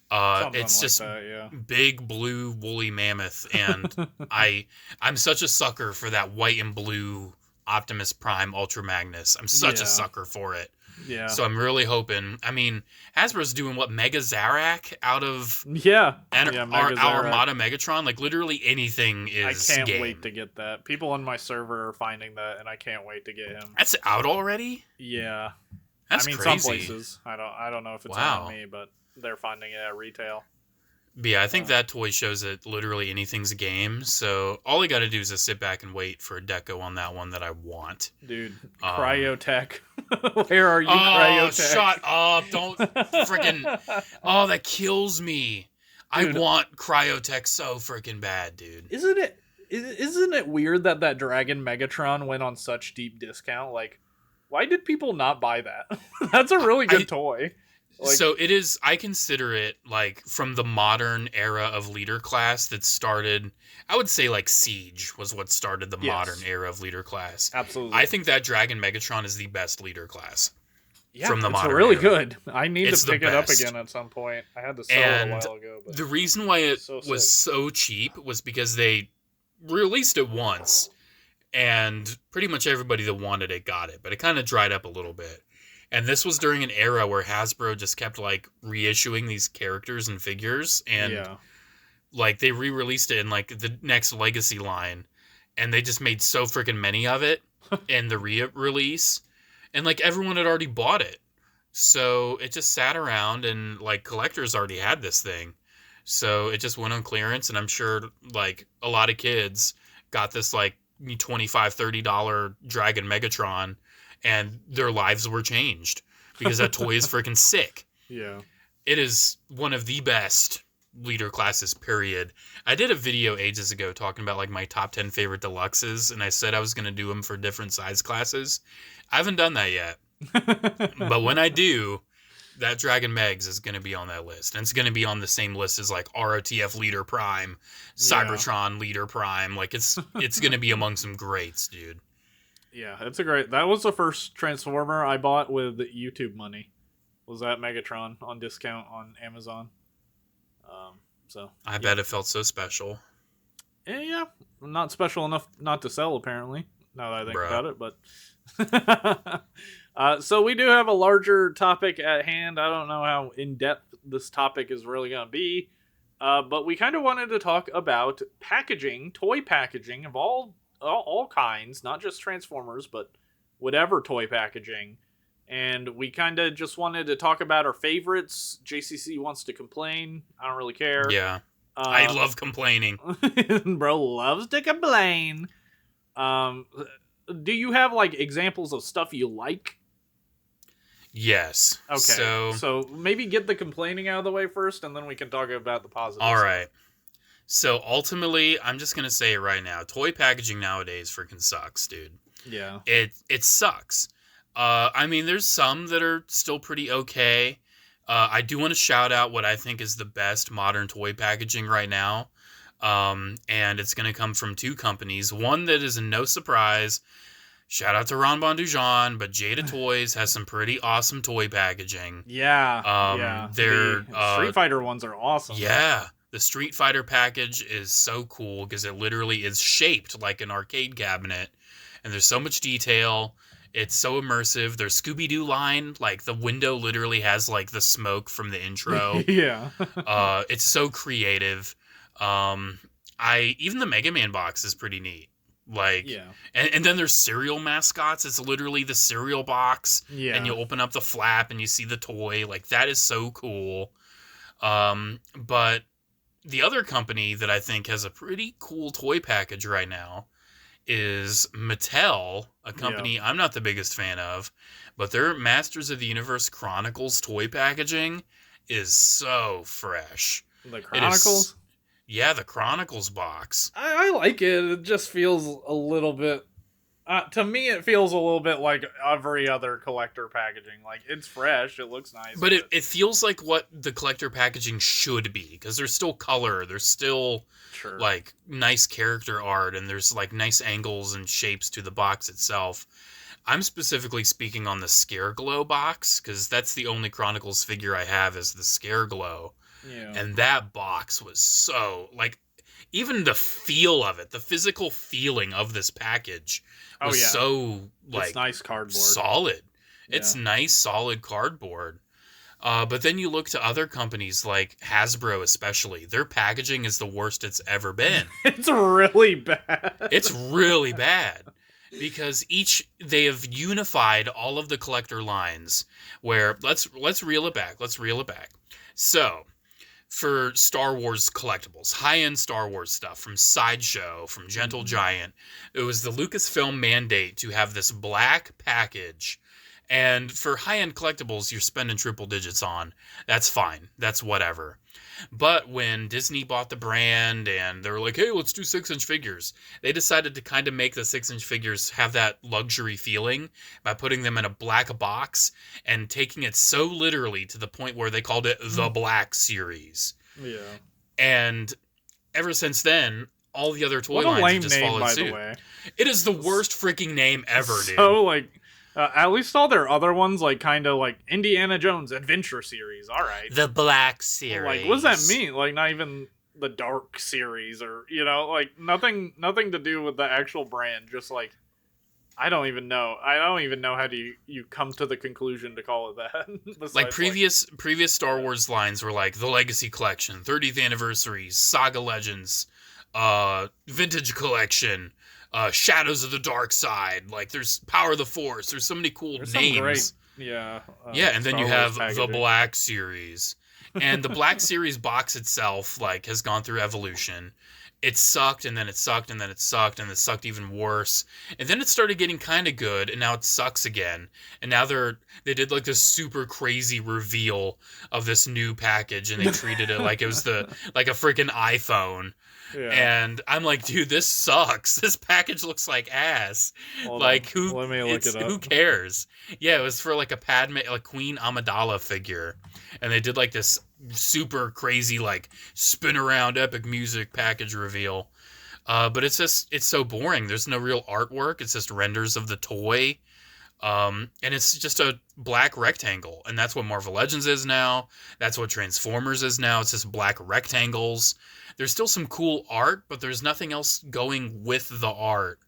It's just like that, yeah. Big blue woolly mammoth. And I'm such a sucker for that white and blue Optimus Prime Ultra Magnus. I'm such a sucker for it. Yeah. So I'm really hoping. I mean, Hasbro's doing what, Mega Zarak out of Armada Megatron? Like literally anything is. I can't wait to get that. People on my server are finding that, and I can't wait to get him. That's out already? Yeah. That's crazy. Some places. I don't know if it's on me, but they're finding it at retail. But yeah, I think that toy shows that literally anything's a game. So all I got to do is just sit back and wait for a deco on that one that I want. Dude, Cryotech. Where are you, Cryotech? Shut up. Don't freaking... Oh, that kills me. Dude, I want Cryotech so freaking bad, dude. Isn't it weird that Dragon Megatron went on such deep discount? Like, why did people not buy that? That's a really good toy. Like, so it is, I consider it like from the modern era of leader class that started, I would say like Siege was what started the modern era of leader class. Absolutely. I think that Dragon Megatron is the best leader class. Yeah, from the modern really era. Good. I need to pick it up again at some point. I had to sell it a while ago. But the reason why it was so cheap was because they released it once and pretty much everybody that wanted it got it, but it kind of dried up a little bit. And this was during an era where Hasbro just kept like reissuing these characters and figures, and like they re-released it in like the next Legacy line, and they just made so freaking many of it in the re-release, and like everyone had already bought it, so it just sat around, and like collectors already had this thing, so it just went on clearance, and I'm sure like a lot of kids got this like $25-$30 Dragon Megatron. And their lives were changed because that toy is freaking sick. Yeah. It is one of the best leader classes, period. I did a video ages ago talking about like my top 10 favorite deluxes, and I said I was going to do them for different size classes. I haven't done that yet. But when I do, that Dragon Megs is going to be on that list. And it's going to be on the same list as like ROTF Leader Prime, Cybertron Leader Prime. Like it's going to be among some greats, dude. Yeah, it's a great... That was the first Transformer I bought with YouTube money. Was that Megatron on discount on Amazon. So I bet it felt so special. Yeah, not special enough not to sell, apparently, now that I think about it. But so we do have a larger topic at hand. I don't know how in-depth this topic is really going to be. But we kind of wanted to talk about packaging, toy packaging of all kinds, not just Transformers, but whatever toy packaging. And we kind of just wanted to talk about our favorites. JCC wants to complain. I don't really care. Yeah. I love complaining. Bro loves to complain. Do you have like examples of stuff you like? Yes. Okay. So maybe get the complaining out of the way first, and then we can talk about the positives. All right. So ultimately, I'm just gonna say it right now: toy packaging nowadays freaking sucks, dude. Yeah. It sucks. I mean, there's some that are still pretty okay. I do want to shout out what I think is the best modern toy packaging right now, and it's gonna come from two companies. One that is a no surprise. Shout out to Ron Bondujon, but Jada Toys has some pretty awesome toy packaging. Yeah. Their The Street Fighter ones are awesome. Yeah, the Street Fighter package is so cool because it literally is shaped like an arcade cabinet, and there's so much detail. It's so immersive. Their Scooby-Doo line, like the window literally has like the smoke from the intro. Yeah. It's so creative. Even the Mega Man box is pretty neat. Like, yeah. And then there's cereal mascots. It's literally the cereal box. Yeah. And you open up the flap and you see the toy. Like, that is so cool. But the other company that I think has a pretty cool toy package right now is Mattel, a company I'm not the biggest fan of, but their Masters of the Universe Chronicles toy packaging is so fresh. The Chronicles? Yeah, the Chronicles box. I like it. It just feels a little bit... to me, it feels a little bit like every other collector packaging. Like, it's fresh, it looks nice. But it feels like what the collector packaging should be, because there's still color, there's still, like, nice character art, and there's, like, nice angles and shapes to the box itself. I'm specifically speaking on the Scareglow box, because that's the only Chronicles figure I have is the Scareglow. Yeah. And that box was so, like, even the feel of it, the physical feeling of this package was so, like, it's nice cardboard. Solid. It's nice, solid cardboard. But then you look to other companies like Hasbro especially. Their packaging is the worst it's ever been. It's really bad. It's really bad. Because they have unified all of the collector lines where, let's reel it back. So, for Star Wars collectibles, high-end Star Wars stuff from Sideshow, from Gentle Giant, it was the Lucasfilm mandate to have this black package. And for high-end collectibles, you're spending triple digits on. That's fine. That's whatever. But when Disney bought the brand and they were like, hey, let's do 6-inch figures, they decided to kind of make the 6-inch figures have that luxury feeling by putting them in a black box and taking it so literally to the point where they called it the Black Series. Yeah. And ever since then, all the other toy lines have just followed suit. What a lame name, by the way. It is the worst freaking name ever, dude. So, like... at least all their other ones, like, kind of like Indiana Jones Adventure Series. All right. The Black Series. Like, what does that mean? Like, not even the Dark Series or, you know, like, nothing to do with the actual brand. Just, like, I don't even know. I don't even know how do you come to the conclusion to call it that. Besides, like, previous Star Wars lines were, like, the Legacy Collection, 30th Anniversary, Saga Legends, Vintage Collection, Shadows of the Dark Side, like there's Power of the Force, there's so many cool names. And then you have the Black Series. And the Black Series box itself, like, has gone through evolution. It sucked, and then it sucked, and then it sucked, and it sucked even worse. And then it started getting kind of good, and now it sucks again. And now they did like this super crazy reveal of this new package, and they treated it like it was like a freaking iPhone. Yeah. And I'm like, dude, this sucks. This package looks like ass. Let me look it up. Who cares? Yeah, it was for like a Padme, like Queen Amidala figure. And they did like this super crazy, like, spin around epic music package reveal. But it's so boring. There's no real artwork. It's just renders of the toy. And it's just a black rectangle. And that's what Marvel Legends is now. That's what Transformers is now. It's just black rectangles. There's still some cool art, but there's nothing else going with the art.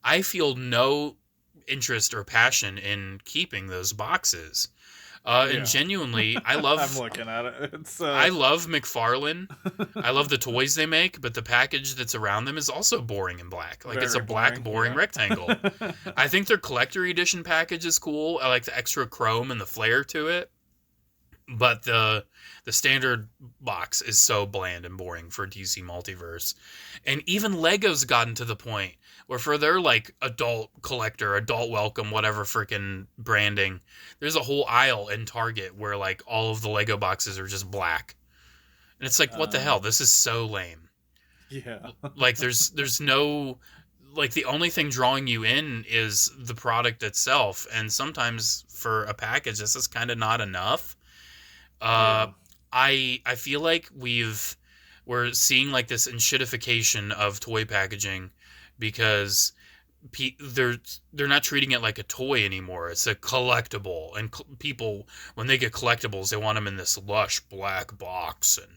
I feel no interest or passion in keeping those boxes. And genuinely, I love... I'm looking at it. I love McFarlane. I love the toys they make, but the package that's around them is also boring and black. Like, it's a black, boring rectangle. I think their collector edition package is cool. I like the extra chrome and the flair to it. But the standard box is so bland and boring for DC Multiverse. And even Lego's gotten to the point where for their, like, adult collector, adult welcome, whatever freaking branding, there's a whole aisle in Target where, like, all of the Lego boxes are just black. And it's like, what the hell? This is so lame. Yeah. Like, there's no... Like, the only thing drawing you in is the product itself. And sometimes for a package, this is kind of not enough. I feel like we're seeing like this enshittification of toy packaging because they're not treating it like a toy anymore. It's a collectible, and people, when they get collectibles, they want them in this lush black box, and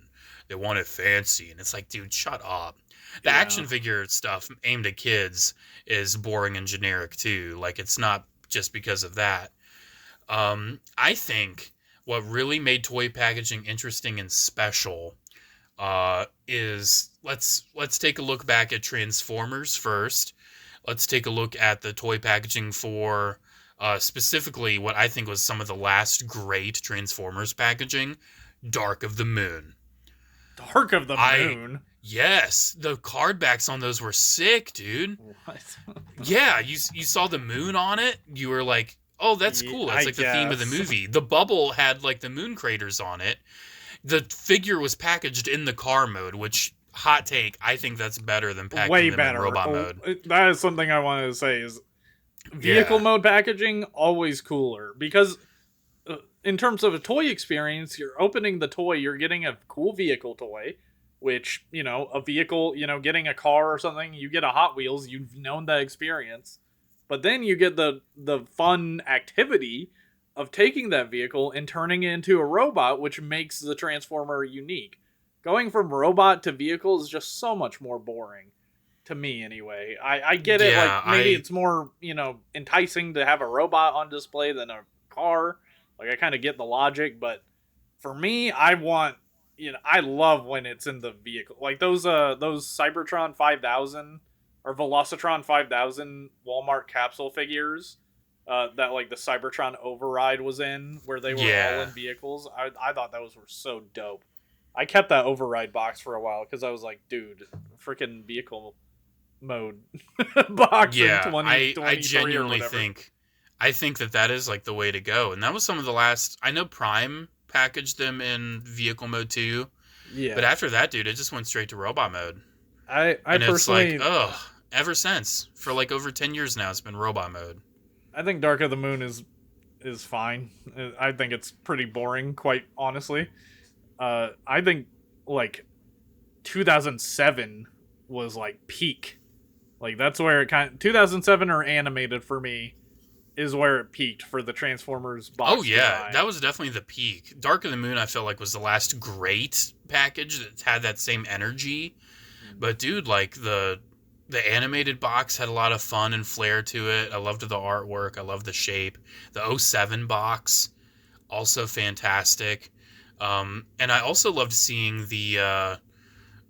they want it fancy. And it's like, dude, shut up. The action figure stuff aimed at kids is boring and generic too. Like, it's not just because of that. I think what really made toy packaging interesting and special is let's take a look back at Transformers first. Let's take a look at the toy packaging for specifically what I think was some of the last great Transformers packaging, Dark of the Moon. Dark of the Moon? Yes, the card backs on those were sick, dude. What? Yeah, you saw the moon on it. You were like, oh, that's cool. That's like the theme of the movie. The bubble had like the moon craters on it. The figure was packaged in the car mode, which, hot take, I think that's better than packaging them in robot mode. That is something I wanted to say is vehicle mode packaging, always cooler. Because in terms of a toy experience, you're opening the toy, you're getting a cool vehicle toy, which, a vehicle, getting a car or something, you get a Hot Wheels, you've known that experience. But then you get the fun activity of taking that vehicle and turning it into a robot, which makes the Transformer unique. Going from robot to vehicle is just so much more boring. To me, anyway. I get it, maybe it's more, enticing to have a robot on display than a car. Like, I kind of get the logic, but for me, I want, I love when it's in the vehicle. Like, those Cybertron 5000 or Velocitron 5000 Walmart capsule figures that, like, the Cybertron Override was in, where they were all in vehicles. I thought those were so dope. I kept that Override box for a while, because I was like, dude, freaking vehicle mode box in 2023 I genuinely or whatever. I think that is like the way to go. And that was some of the last, I know Prime packaged them in vehicle mode too. Yeah. But after that, dude, it just went straight to robot mode. I personally, it's like, ever since, for like over 10 years now, it's been robot mode. I think Dark of the Moon is fine. I think it's pretty boring, quite honestly. I think like 2007 was like peak. Like, that's where it 2007 or animated for me is where it peaked for the Transformers box. Oh yeah, design. That was definitely the peak. Dark of the Moon, I felt like, was the last great package that had that same energy. But dude, like the animated box had a lot of fun and flair to it. I loved the artwork. I loved the shape. The 07 box, also fantastic. And I also loved seeing the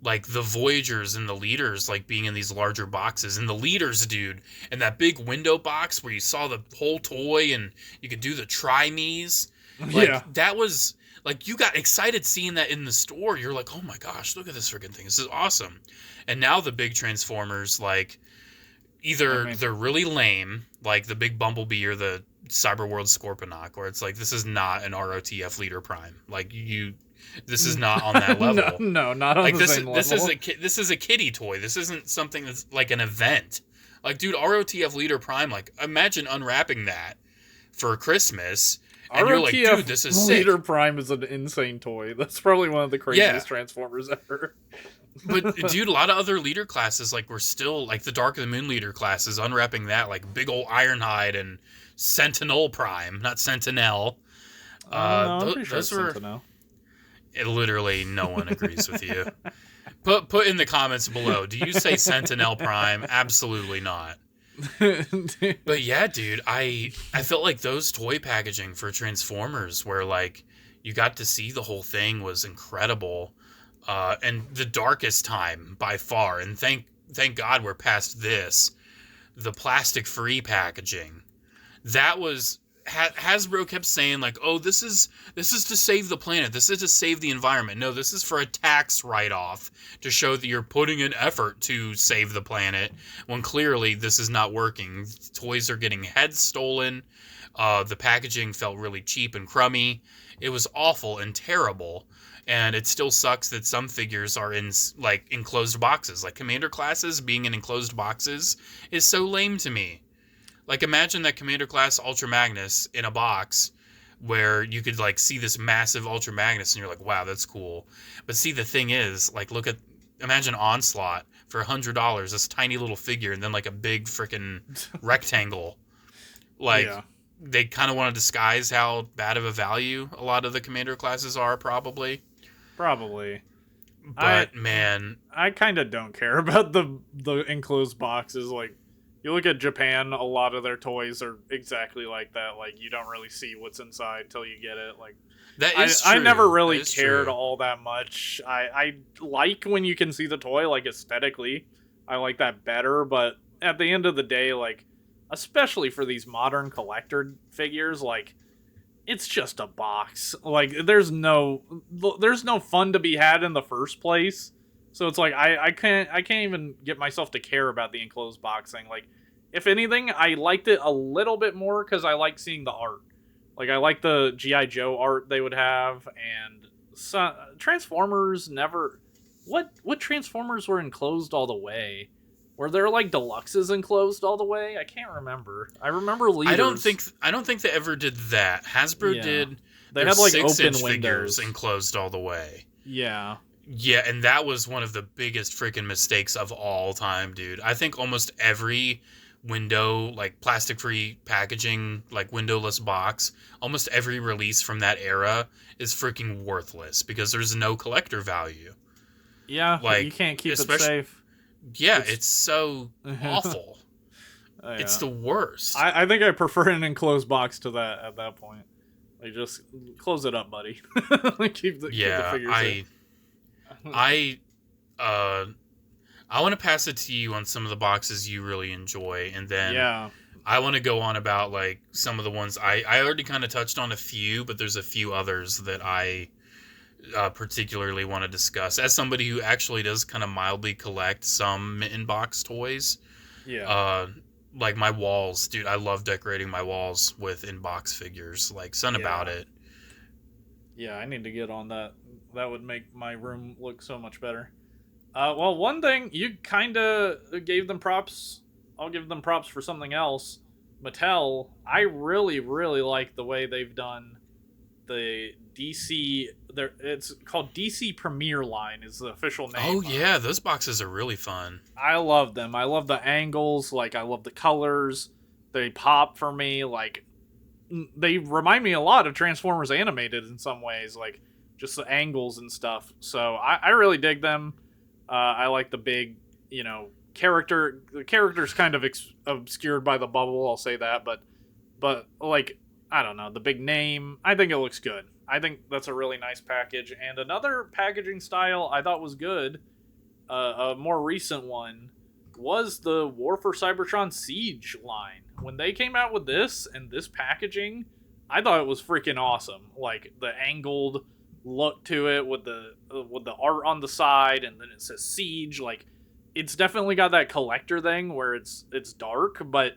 the Voyagers and the Leaders, like, being in these larger boxes. And the Leaders, dude, and that big window box where you saw the whole toy and you could do the try-me's. Like, that was, like, you got excited seeing that in the store. You're like, oh my gosh, look at this freaking thing. This is awesome. And now the big Transformers, like, either they're really lame, like the big Bumblebee or the Cyberworld Scorponok, where it's like, this is not an ROTF Leader Prime. Like, this is not on that level. No, not on the same level. This is a kiddie toy. This isn't something that's like an event. Like, dude, ROTF Leader Prime, like, imagine unwrapping that for Christmas, and you're like, dude, this is sick. Leader Prime is an insane toy. That's probably one of the craziest Transformers ever. But, dude, a lot of other leader classes, like, were still, like, the Dark of the Moon leader classes, unwrapping that, like, big old Ironhide and Sentinel Prime, not Sentinel. Those were... Sentinel. Literally, no one agrees with you. Put in the comments below. Do you say Sentinel Prime? Absolutely not. But yeah, dude, I felt like those toy packaging for Transformers, where, like, you got to see the whole thing, was incredible. And the darkest time by far. And thank God we're past this. The plastic-free packaging. That was... Hasbro kept saying, like, oh, this is to save the planet. This is to save the environment. No, this is for a tax write-off to show that you're putting an effort to save the planet, when clearly this is not working. Toys are getting heads stolen. The packaging felt really cheap and crummy. It was awful and terrible. And it still sucks that some figures are in, like, enclosed boxes. Like, Commander classes being in enclosed boxes is so lame to me. Like, imagine that Commander class Ultra Magnus in a box where you could, like, see this massive Ultra Magnus and you're like, wow, that's cool. But see, the thing is, like, imagine Onslaught for $100, this tiny little figure, and then like a big freaking rectangle. Like, they kind of want to disguise how bad of a value a lot of the commander classes are, probably. But man, I kind of don't care about the enclosed boxes. Like, you look at Japan, a lot of their toys are exactly like that. Like, you don't really see what's inside till you get it. Like, that is true. I never really cared all that much. I like when you can see the toy, like, aesthetically. I like that better, but at the end of the day, like, especially for these modern collector figures, like, it's just a box. Like, there's no fun to be had in the first place. So it's like I can't even get myself to care about the enclosed box thing. Like, if anything, I liked it a little bit more because I like seeing the art. Like, I like the G.I. Joe art they would have, and Transformers never. What Transformers were enclosed all the way? Were there like deluxes enclosed all the way? I can't remember. I remember leaders. I don't think they ever did that. Hasbro did. They had like 6-inch open windows figures enclosed all the way. Yeah. Yeah, and that was one of the biggest freaking mistakes of all time, dude. I think almost every window, like plastic-free packaging, like windowless box, almost every release from that era is freaking worthless because there's no collector value. Yeah, like, you can't keep it safe. Yeah, it's so awful. Yeah. It's the worst. I think I prefer an enclosed box to that at that point. Like, just close it up, buddy. keep the figures safe. I want to pass it to you on some of the boxes you really enjoy, and then I want to go on about like some of the ones I already kind of touched on a few, but there's a few others that I particularly want to discuss. As somebody who actually does kind of mildly collect some mitten box toys, like my walls, dude, I love decorating my walls with in-box figures. Like, about it. Yeah, I need to get on that. That would make my room look so much better. Well, one thing, you kind of gave them props. I'll give them props for something else. Mattel, I really, really like the way they've done the DC. It's called DC Premier line is the official name. Oh, yeah, those boxes are really fun. I love them. I love the angles. Like, I love the colors. They pop for me. Like, they remind me a lot of Transformers Animated in some ways. Like, just the angles and stuff. So I really dig them. I like the big, character. The character's kind of obscured by the bubble, I'll say that. But like, I don't know, the big name, I think it looks good. I think that's a really nice package. And another packaging style I thought was good, a more recent one, was the War for Cybertron Siege line. When they came out with this and this packaging, I thought it was freaking awesome. Like, the angled look to it with the art on the side, and then it says Siege. Like, it's definitely got that collector thing where it's dark, but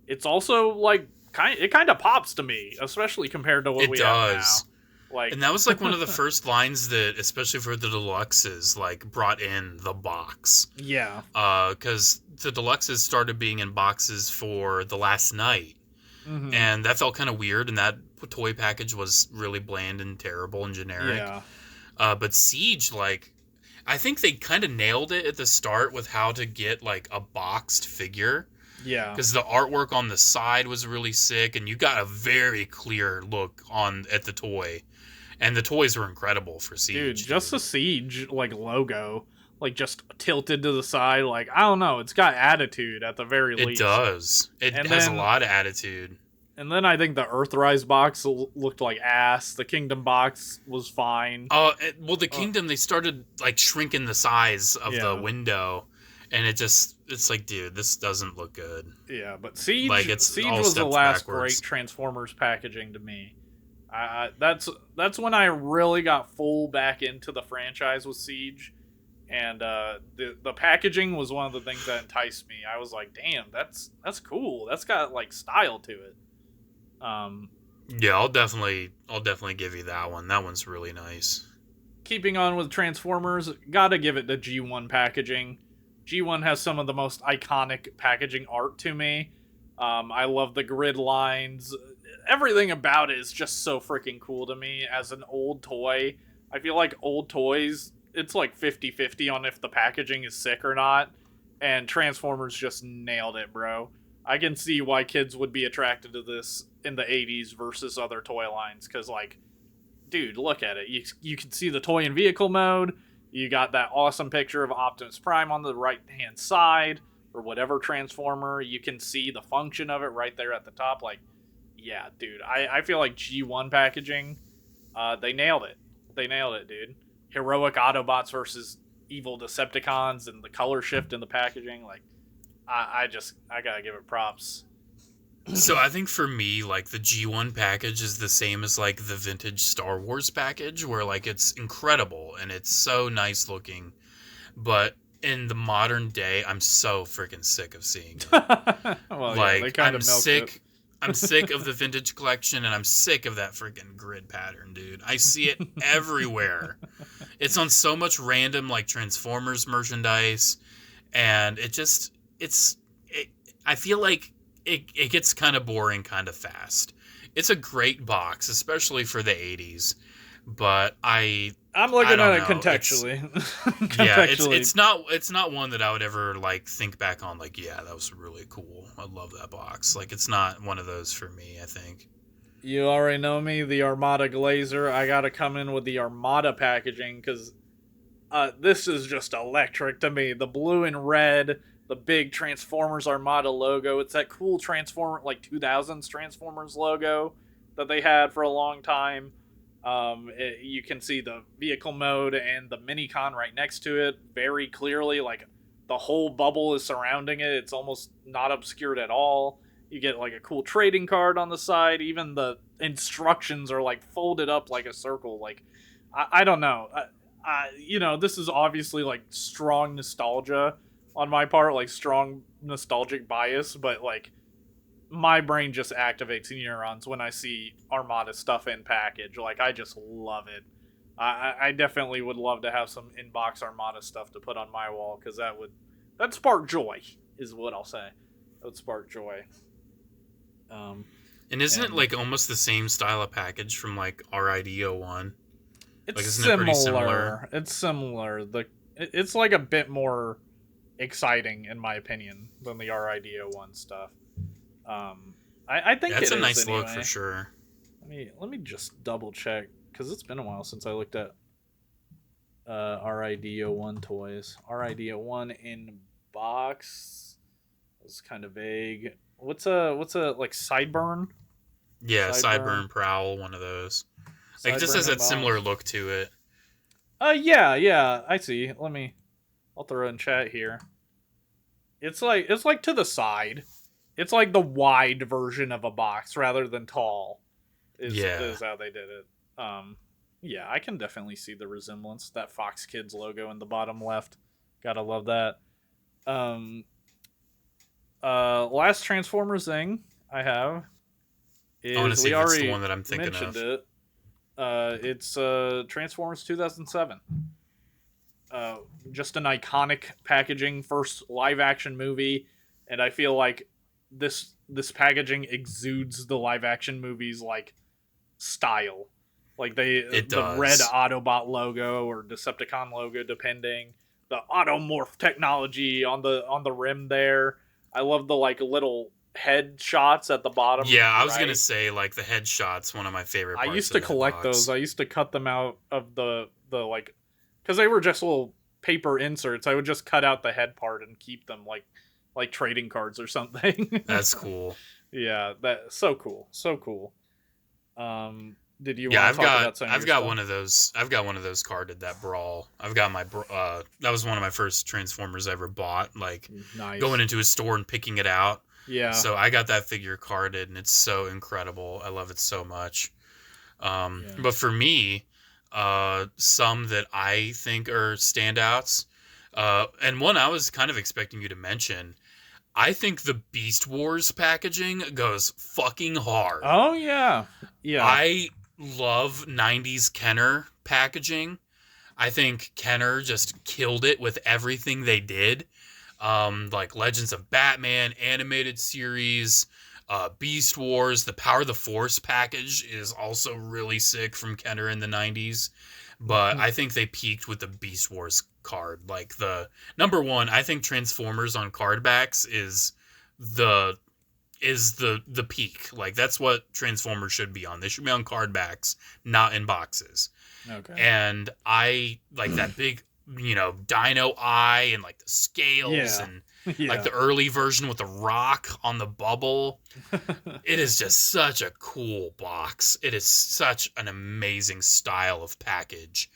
it's also like it kind of pops to me, especially compared to what we have now. Like, and that was like one of the first lines that, especially for the deluxes, like brought in the box. Yeah. Because the deluxes started being in boxes for the last night. Mm-hmm. And that felt kind of weird, and that toy package was really bland and terrible and generic. Yeah. But Siege, like, I think they kind of nailed it at the start with how to get, like, a boxed figure. Yeah. Because the artwork on the side was really sick, and you got a very clear look at the toy. And the toys were incredible for Siege. Dude, just the Siege, like, logo, like, just tilted to the side, like, I don't know, it's got attitude at the very least. It does. It has a lot of attitude. And then I think the Earthrise box looked like ass. The Kingdom box was fine. Well, the Kingdom, they started, like, shrinking the size of the window. And it's like, dude, this doesn't look good. Yeah, but Siege, like, Siege was the last great Transformers packaging to me. That's when I really got full back into the franchise with Siege. And the packaging was one of the things that enticed me. I was like, damn, that's cool. That's got, like, style to it. Yeah, I'll definitely give you that one. That one's really nice. Keeping on with Transformers, gotta give it the G1 packaging. G1 has some of the most iconic packaging art to me. I love the grid lines. Everything about it is just so freaking cool to me as an old toy. I feel like old toys, it's like 50-50 on if the packaging is sick or not. and Transformers just nailed it, bro. I can see why kids would be attracted to this in the 80s versus other toy lines, because, like, dude, look at it. You can see the toy and vehicle mode. You got that awesome picture of Optimus Prime on the right-hand side, or whatever Transformer. You can see the function of it right there at the top. Like, yeah, dude. I feel like G1 packaging, they nailed it. They nailed it, dude. Heroic Autobots versus evil Decepticons, and the color shift in the packaging. Like, I gotta give it props. So I think for me, like, the G1 package is the same as, like, the vintage Star Wars package, where, like, it's incredible and it's so nice looking. But in the modern day, I'm so freaking sick of seeing it. Well, like, yeah, I'm sick. I'm sick of the vintage collection, and I'm sick of that freaking grid pattern, dude. I see it everywhere. It's on so much random, like, Transformers merchandise, and I feel like it gets kind of boring kind of fast. It's a great box, especially for the 80s, but I'm looking at it contextually. Yeah, it's not one that I would ever, like, think back on, like, yeah, that was really cool. I love that box. Like, it's not one of those for me, I think. You already know me, the Armada Glazer. I gotta come in with the Armada packaging, because this is just electric to me. The blue and red, the big Transformers Armada logo. It's that cool Transformer, like 2000s Transformers logo that they had for a long time. You can see the vehicle mode and the Minicon right next to it very clearly. Like, the whole bubble is surrounding it. It's almost not obscured at all. You get, like, a cool trading card on the side. Even the instructions are, like, folded up like a circle. Like, I don't know. This is obviously, like, strong nostalgia on my part, like, strong nostalgic bias, but, like, my brain just activates neurons when I see Armada stuff in package. Like, I just love it. I definitely would love to have some in-box Armada stuff to put on my wall, because that'd spark joy, is what I'll say. That would spark joy. And isn't it, like, almost the same style of package from, like, RID01? It's like, isn't similar. it pretty similar? It's similar. It's like a bit more exciting, in my opinion, than the RID01 stuff. I think that's it a nice is anyway. look for sure. Let me just double check, because it's been a while since I looked at RID01 toys. RID01 in box was kind of vague. What's a like Sideburn? Yeah, Sideburn Prowl, one of those. Like, it just has that similar look to it. Yeah, I see. I'll throw it in chat here. It's like to the side. It's like the wide version of a box rather than tall. Is how they did it. Yeah, I can definitely see the resemblance. That Fox Kids logo in the bottom left. Gotta love that. Last Transformers thing I have is, I want to see if it's the one that I'm thinking mentioned of. It's Transformers 2007. Just an iconic packaging, first live action movie, and I feel like this packaging exudes the live action movies, like, style. Like, the red Autobot logo or Decepticon logo, depending. The Automorph technology on the rim there. I love the, like, little head shots at the bottom. Yeah, I was gonna say, like, the headshots, one of my favorite parts. I used to collect those. I used to cut them out of the like, because they were just little paper inserts. I would just cut out the head part and keep them like trading cards or something. That's cool. Yeah, that's so cool. Did you want to talk about some? I've got one of those. I've got one of those carded, that Brawl. I've got my that was one of my first Transformers I ever bought, like, nice. Going into a store and picking it out. Yeah. So I got that figure carded, and it's so incredible. I love it so much. But for me, some that I think are standouts, and one I was kind of expecting you to mention, I think the Beast Wars packaging goes fucking hard. Oh, yeah. Yeah. I love 90s Kenner packaging. I think Kenner just killed it with everything they did. Like Legends of Batman, animated series, Beast Wars, the Power of the Force package is also really sick from Kenner in the 90s. But I think they peaked with the Beast Wars card. Like the number one, I think Transformers on card backs is the peak. Like that's what Transformers should be on. They should be on card backs, not in boxes. Okay. And I like that big, dino eye and like the scales and like the early version with the rock on the bubble. It is just such a cool box. It is such an amazing style of package.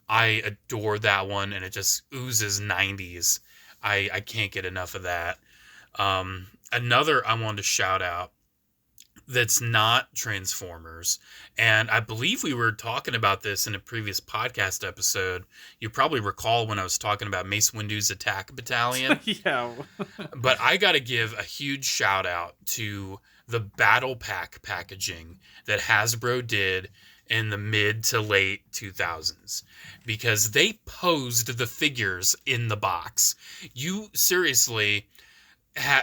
I adore that one, and it just oozes 90s. I can't get enough of that. Another I wanted to shout out that's not Transformers, and I believe we were talking about this in a previous podcast episode. You probably recall when I was talking about Mace Windu's Attack Battalion. Yeah. But I got to give a huge shout out to the Battle Pack packaging that Hasbro did in the mid to late 2000s, because they posed the figures in the box. You seriously...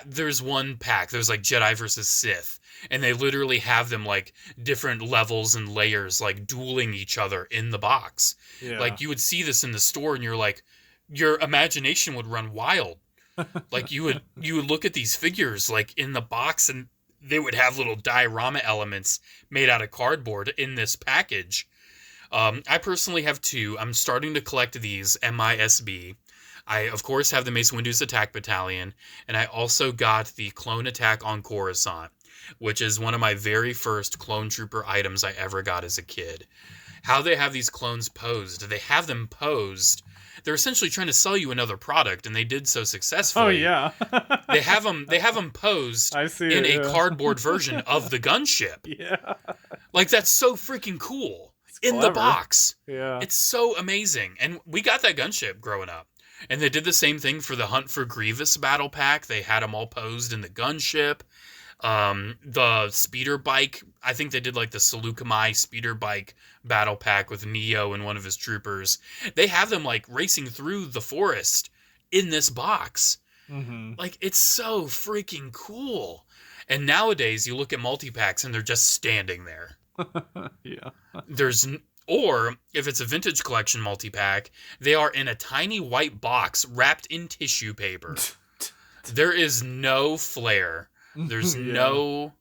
there's one pack, there's like Jedi versus Sith, and they literally have them like different levels and layers like dueling each other in the box. Yeah. Like you would see this in the store and you're like, your imagination would run wild. Like you would look at these figures like in the box, and they would have little diorama elements made out of cardboard in this package. I personally have two. I'm starting to collect these MISB. I, of course, have the Mace Windu's Attack Battalion, and I also got the Clone Attack on Coruscant, which is one of my very first Clone Trooper items I ever got as a kid. How they have these clones posed. They have them posed. They're essentially trying to sell you another product, and they did so successfully. Oh, yeah. They have them posed in a cardboard version of the gunship. Yeah. Like, that's so freaking cool. In the box. Yeah. It's so amazing. And we got that gunship growing up. And they did the same thing for the Hunt for Grievous battle pack. They had them all posed in the gunship. The speeder bike, I think they did like the Seleucami speeder bike battle pack with Neo and one of his troopers. They have them like racing through the forest in this box. Mm-hmm. Like, it's so freaking cool. And nowadays, you look at multi-packs and they're just standing there. Yeah. Or, if it's a vintage collection multi-pack, they are in a tiny white box wrapped in tissue paper. There is no flair. There's no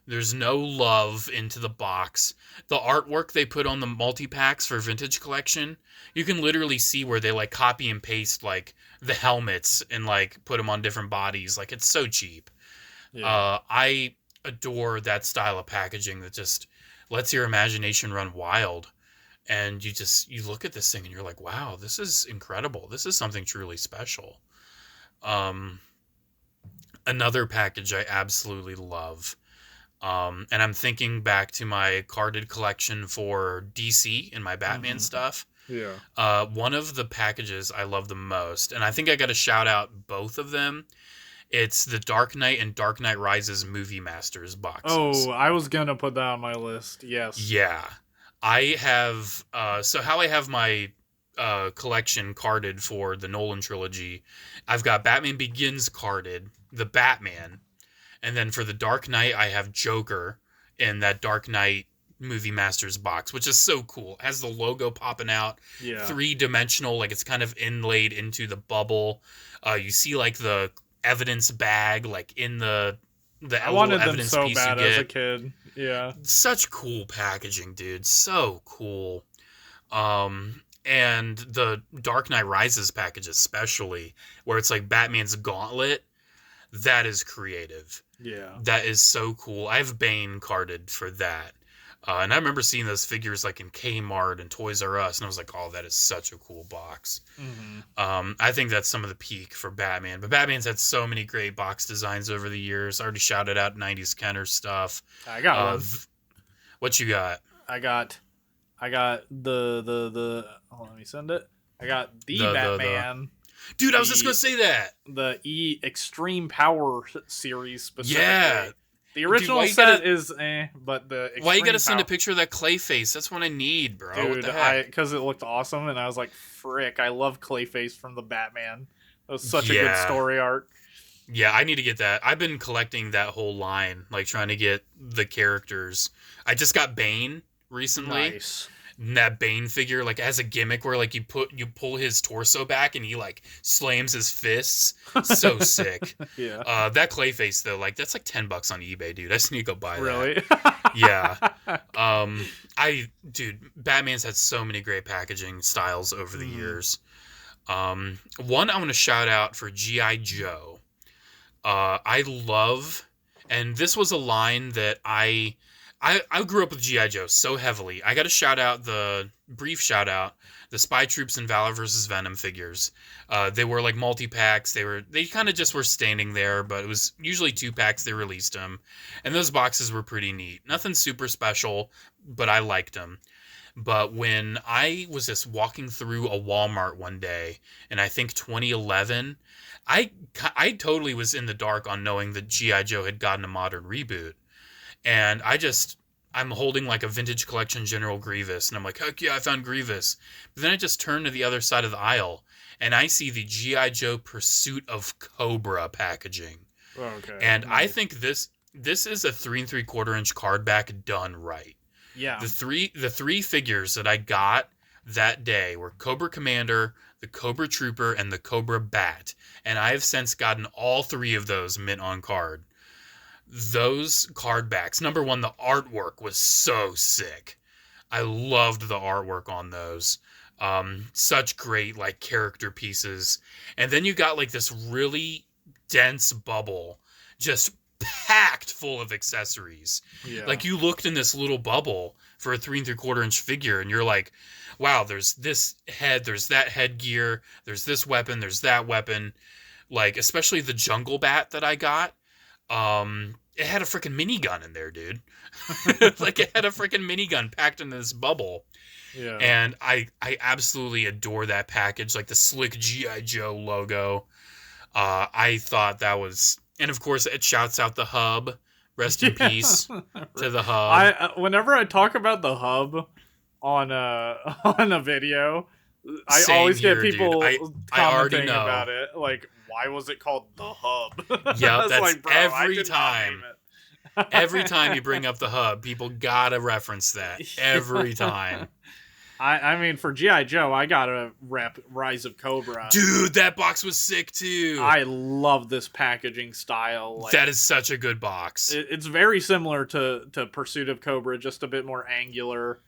love into the box. The artwork they put on the multi-packs for vintage collection, you can literally see where they like copy and paste like the helmets and like put them on different bodies. Like, it's so cheap. Yeah. I adore that style of packaging that just lets your imagination run wild. And you look at this thing and you're like, wow, this is incredible. This is something truly special. Another package I absolutely love. And I'm thinking back to my carded collection for DC and my Batman stuff. Yeah. One of the packages I love the most, and I think I got to shout out both of them. It's the Dark Knight and Dark Knight Rises Movie Masters boxes. Oh, I was going to put that on my list. Yes. Yeah. I have, so how I have my collection carded for the Nolan trilogy, I've got Batman Begins carded, the Batman, and then for the Dark Knight, I have Joker in that Dark Knight Movie Masters box, which is so cool. It has the logo popping out, 3-dimensional, like it's kind of inlaid into the bubble. You see like the evidence bag, like in the I wanted them so bad as a kid. Yeah. Such cool packaging, dude. So cool. And the Dark Knight Rises package especially, where it's like Batman's gauntlet, that is creative. Yeah. That is so cool. I have Bane carded for that. And I remember seeing those figures like in Kmart and Toys R Us, and I was like, oh, that is such a cool box. Mm-hmm. I think that's some of the peak for Batman. But Batman's had so many great box designs over the years. I already shouted out 90s Kenner stuff. I got one. What you got? I got the hold on, let me send it. I got the Batman. Dude, I was just going to say that. The Extreme Power series specifically. Yeah. The original set is but the Extreme why you gotta send a picture of that Clayface? That's what I need, bro. Dude, what the heck? Because it looked awesome, and I was like, frick, I love Clayface from the Batman. That was such a good story arc. Yeah, I need to get that. I've been collecting that whole line, like trying to get the characters. I just got Bane recently. Nice. And that Bane figure, like, has a gimmick where, like, you pull his torso back and he, like, slams his fists. So sick. Yeah. That Clayface, though, like, that's like $10 on eBay, dude. I just need to go buy that. Really? Yeah. Dude, Batman's had so many great packaging styles over the years. One I want to shout out for G.I. Joe. I love, and this was a line that I grew up with G.I. Joe so heavily. I got to brief shout out, the Spy Troops and Valor vs. Venom figures. They were like multi-packs. They kind of just were standing there, but it was usually 2-packs. They released them. And those boxes were pretty neat. Nothing super special, but I liked them. But when I was just walking through a Walmart one day, in I think 2011, I totally was in the dark on knowing that G.I. Joe had gotten a modern reboot. And I'm holding like a vintage collection General Grievous, and I'm like, heck yeah, I found Grievous. But then I just turn to the other side of the aisle, and I see the G.I. Joe Pursuit of Cobra packaging. Okay. And nice. I think this is a 3 3/4 inch card back done right. Yeah. The three figures that I got that day were Cobra Commander, the Cobra Trooper, and the Cobra Bat. And I have since gotten all 3 of those mint on card. Those card backs, number one, the artwork was so sick. I loved the artwork on those. Such great like character pieces. And then you got like this really dense bubble just packed full of accessories. Yeah. Like you looked in this little bubble for a 3 3/4 inch figure and you're like, wow, there's this head, there's that headgear, there's this weapon, there's that weapon. Like, especially the Jungle Bat that I got. It had a freaking minigun in there, dude. Like it had a freaking minigun packed in this bubble. Yeah. And I absolutely adore that package, like the slick G.I. Joe logo. I thought that was, and of course it shouts out the hub. Rest in peace to the hub. Whenever I talk about the hub on a video, I always get people commenting about it. Like, why was it called the hub? Yeah, that's like, bro, every time. Every time you bring up the hub, people gotta reference that. Every time. I mean, for G.I. Joe, I gotta rep Rise of Cobra. Dude, that box was sick too. I love this packaging style. Like, that is such a good box. It's very similar to Pursuit of Cobra, just a bit more angular.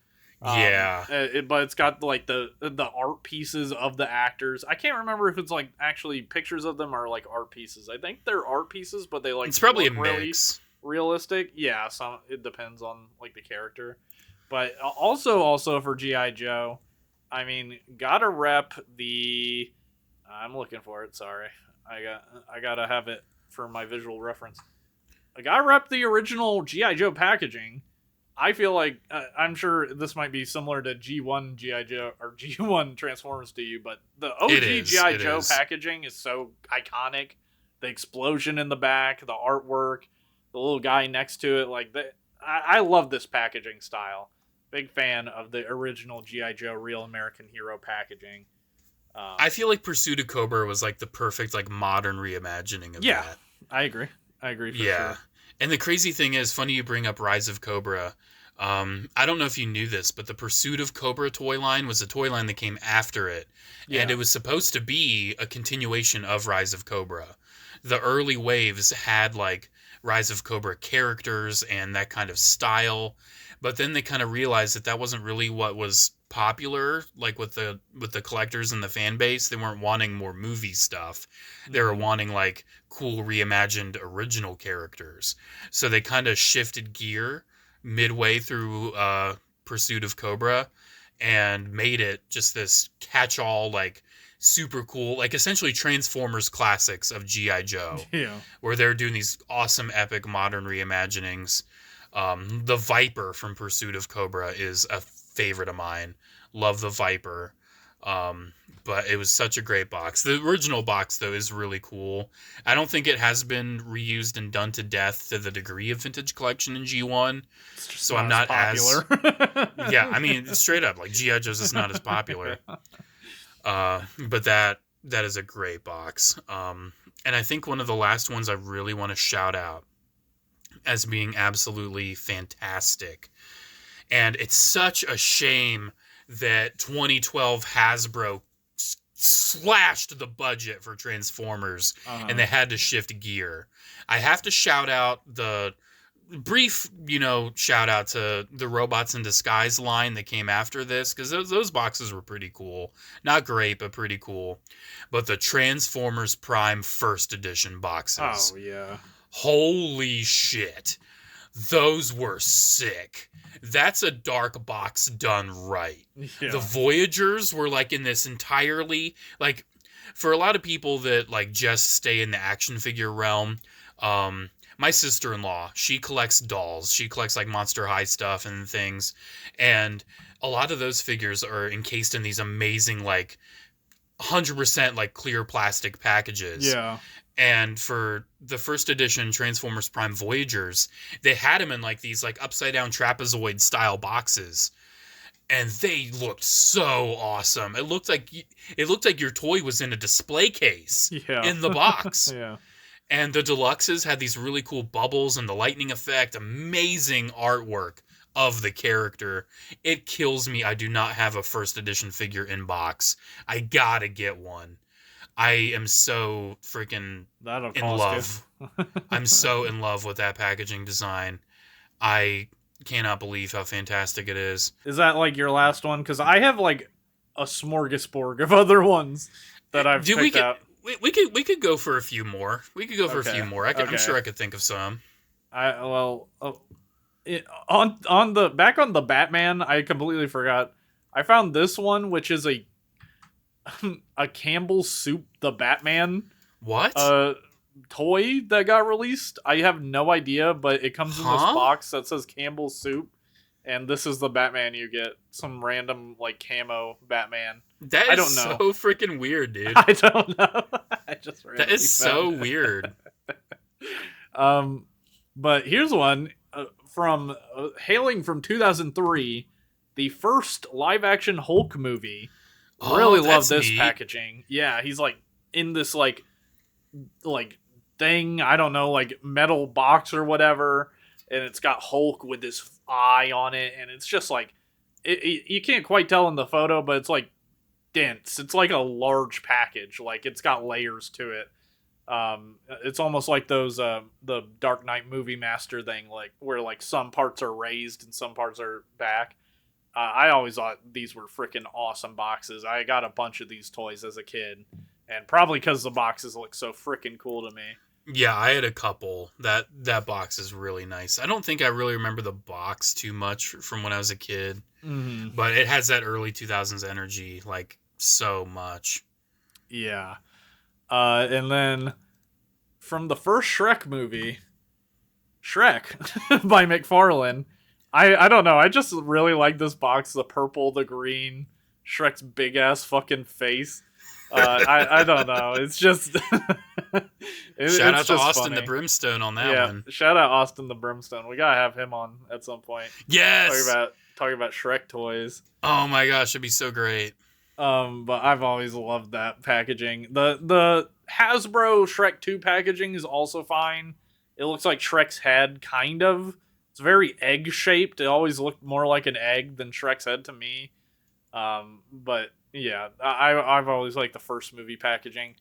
Yeah. But it's got like the art pieces of the actors. I can't remember if it's like actually pictures of them or like art pieces. I think they're art pieces, but they like it's probably a mix. Realistic. Yeah, it depends on like the character. But also for G.I. Joe, I mean, gotta rep the. I'm looking for it. Sorry, I gotta have it for my visual reference. I gotta rep the original G.I. Joe packaging. I feel like I'm sure this might be similar to G1 G.I. Joe or G1 Transformers to you, but the OG G.I. Joe packaging is so iconic. The explosion in the back, the artwork, the little guy next to it, like I love this packaging style. Big fan of the original G.I. Joe Real American Hero packaging. I feel like Pursuit of Cobra was like the perfect like modern reimagining of that. Yeah, I agree for sure. And the crazy thing is, funny you bring up Rise of Cobra. I don't know if you knew this, but the Pursuit of Cobra toy line was a toy line that came after it. Yeah. And it was supposed to be a continuation of Rise of Cobra. The early waves had like Rise of Cobra characters and that kind of style. But then they kind of realized that wasn't really what was popular, like with the collectors and the fan base. They weren't wanting more movie stuff. They were wanting like cool reimagined original characters. So they kind of shifted gear midway through Pursuit of Cobra and made it just this catch-all, like super cool, like essentially Transformers classics of G.I. Joe. Yeah. Where they're doing these awesome epic modern reimaginings. The Viper from Pursuit of Cobra is a favorite of mine. Love the Viper. But it was such a great box. The original box, though, is really cool. I don't think it has been reused and done to death to the degree of Vintage Collection in G1. So I'm not popular. Yeah, I mean, straight up, like G.I. Joe's is not as popular. But that is a great box. And I think one of the last ones I really want to shout out as being absolutely fantastic. And it's such a shame that 2012 Hasbro slashed the budget for Transformers, and they had to shift gear. I have to shout out the brief, shout out to the Robots in Disguise line that came after this, because those boxes were pretty cool. Not great, but pretty cool. But the Transformers Prime First Edition boxes. Oh, yeah. Holy shit. Those were sick. That's a dark box done right. Yeah. The Voyagers were like in this entirely, like, for a lot of people that like just stay in the action figure realm, my sister-in-law, she collects dolls. She collects like Monster High stuff and things. And a lot of those figures are encased in these amazing, like 100% like clear plastic packages. Yeah. And for the first edition Transformers Prime Voyagers, they had them in like these like upside down trapezoid style boxes. And they looked so awesome. It looked like your toy was in a display case in the box. Yeah. And the deluxes had these really cool bubbles and the lightning effect. Amazing artwork of the character. It kills me I do not have a first edition figure in box. I gotta get one. I am so freaking in love. I'm so in love with that packaging design. I cannot believe how fantastic it is. Is that like your last one? Because I have like a smorgasbord of other ones that I've picked out. We could go for a few more. We could go for a few more. I'm sure I could think of some. On the Batman, I completely forgot. I found this one, which is a Campbell's Soup the Batman. What? Toy that got released. I have no idea, but it comes in this box that says Campbell's Soup, and this is the Batman you get. Some random like camo Batman. I don't know. So freaking weird, dude. I don't know. That is so weird. But here's one from hailing from 2003, the first live-action Hulk movie. Really love this packaging. Yeah, he's like in this like thing. I don't know, like metal box or whatever, and it's got Hulk with this eye on it, and it's just like you can't quite tell in the photo, but it's like dense. It's like a large package. Like it's got layers to it. It's almost like those the Dark Knight movie master thing, like where like some parts are raised and some parts are back. I always thought these were freaking awesome boxes. I got a bunch of these toys as a kid, and probably because the boxes look so freaking cool to me. Yeah, I had a couple. That box is really nice. I don't think I really remember the box too much from when I was a kid, but it has that early 2000s energy, like so much. Yeah. And then from the first Shrek movie, Shrek by McFarlane. I don't know. I just really like this box. The purple, the green, Shrek's big ass fucking face. I don't know. It's just shout out to Austin the Brimstone on that one. Shout out Austin the Brimstone. We gotta have him on at some point. Yes. Talking about Shrek toys. Oh my gosh, it'd be so great. But I've always loved that packaging. The Hasbro Shrek 2 packaging is also fine. It looks like Shrek's head, kind of. It's very egg-shaped. It always looked more like an egg than Shrek's head to me. But, yeah, I've always liked the first movie packaging.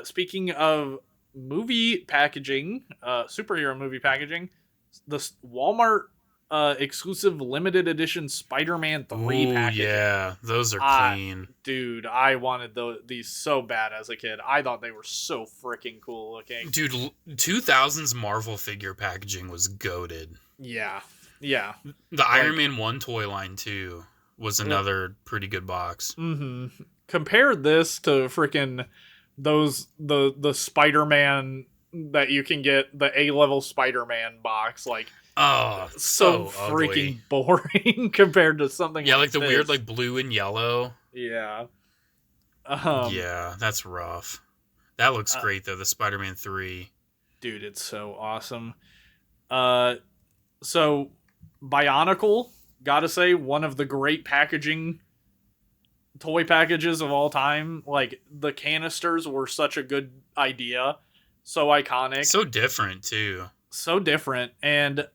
Speaking of movie packaging, superhero movie packaging, the Walmart exclusive limited edition Spider-Man 3 packaging. Yeah, those are clean. Dude, I wanted these so bad as a kid. I thought they were so freaking cool looking. Dude, 2000s Marvel figure packaging was goated. Yeah. The Iron Man 1 toy line, too, was another pretty good box. Mm-hmm. Compare this to freaking the Spider-Man that you can get, the A-level Spider-Man box, like, oh, so freaking boring compared to something like the weird like blue and yellow. Yeah. Yeah, that's rough. That looks great though, the Spider-Man 3. Dude, it's so awesome. So Bionicle, gotta say, one of the great packaging toy packages of all time. Like the canisters were such a good idea. So iconic. So different too. So different. And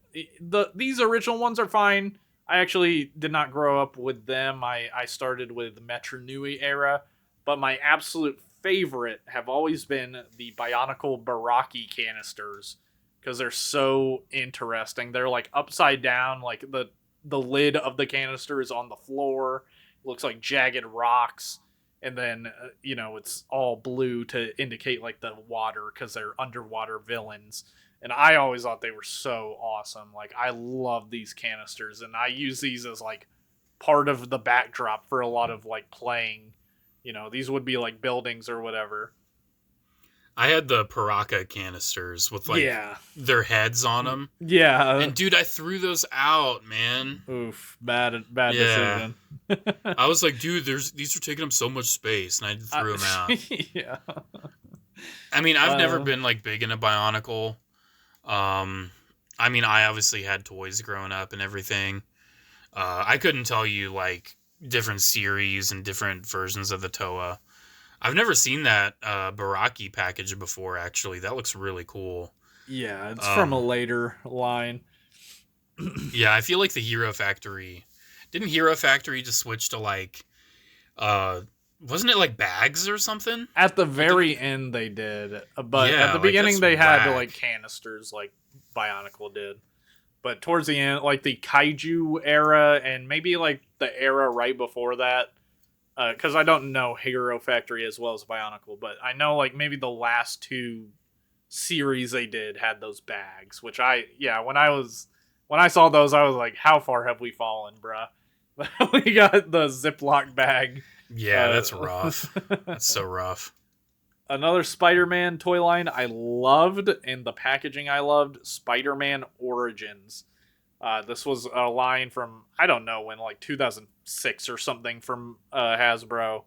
these original ones are fine. I actually did not grow up with them. I started with the Metro Nui era, but my absolute favorite have always been the Bionicle Baraki canisters because they're so interesting. They're like upside down, like the lid of the canister is on the floor. It looks like jagged rocks, and then it's all blue to indicate like the water because they're underwater villains. And I always thought they were so awesome. Like, I love these canisters, and I use these as like part of the backdrop for a lot of like playing. These would be like buildings or whatever. I had the Paraka canisters with like their heads on them. Yeah. And dude, I threw those out, man. Oof, bad decision. I was like, dude, these are taking up so much space, and I threw them out. Yeah. I mean, I've never been like big into Bionicle. I mean, I obviously had toys growing up and everything. I couldn't tell you like different series and different versions of the Toa. I've never seen that Baraki package before, actually. That looks really cool. Yeah, it's from a later line. Yeah, I feel like the Hero Factory... Didn't Hero Factory just switch to, like... wasn't it, like, bags or something? At the very end, they did. But at the beginning, they had, like, canisters, like Bionicle did. But towards the end, like, the Kaiju era, and maybe, like, the era right before that... Because I don't know Hero Factory as well as Bionicle, but I know like maybe the last two series they did had those bags, which when I saw those, I was like, how far have we fallen, bruh? We got the Ziploc bag. Yeah, that's rough. That's so rough. Another Spider-Man toy line I loved, and the packaging I loved, Spider-Man Origins. This was a line from, I don't know when, like 2006 or something from Hasbro.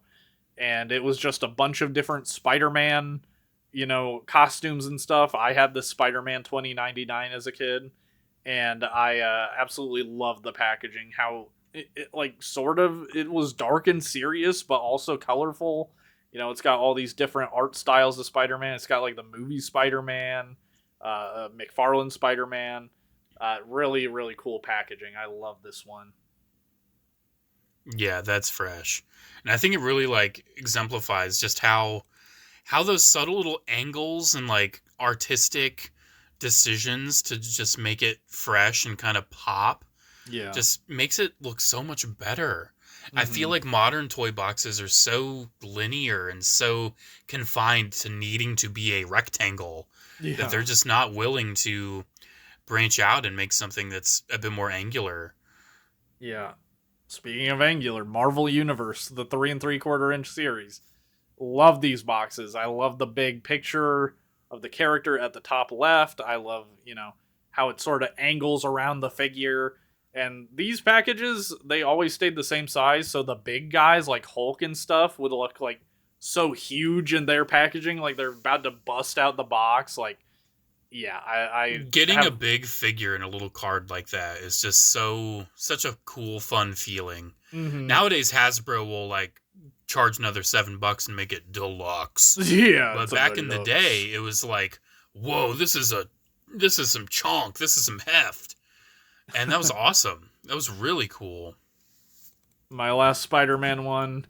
And it was just a bunch of different Spider-Man, costumes and stuff. I had the Spider-Man 2099 as a kid. And I absolutely loved the packaging. How it was dark and serious, but also colorful. It's got all these different art styles of Spider-Man. It's got like the movie Spider-Man, McFarlane Spider-Man. Really, really cool packaging. I love this one. Yeah, that's fresh. And I think it really, like, exemplifies just how those subtle little angles and, like, artistic decisions to just make it fresh and kind of pop just makes it look so much better. Mm-hmm. I feel like modern toy boxes are so linear and so confined to needing to be a rectangle that they're just not willing to branch out and make something that's a bit more angular. Yeah. Speaking of angular, Marvel Universe, the 3 3/4 inch series. Love these boxes. I love the big picture of the character at the top left. I love, how it sort of angles around the figure. And these packages, they always stayed the same size. So the big guys like Hulk and stuff would look like so huge in their packaging. Like they're about to bust out the box. Like, yeah, a big figure in a little card like that is just such a cool, fun feeling. Mm-hmm. Nowadays, Hasbro will like charge another $7 and make it deluxe. Yeah, but back in the day, it was like, whoa, this is some chonk, this is some heft, and that was awesome. That was really cool. My last Spider-Man one.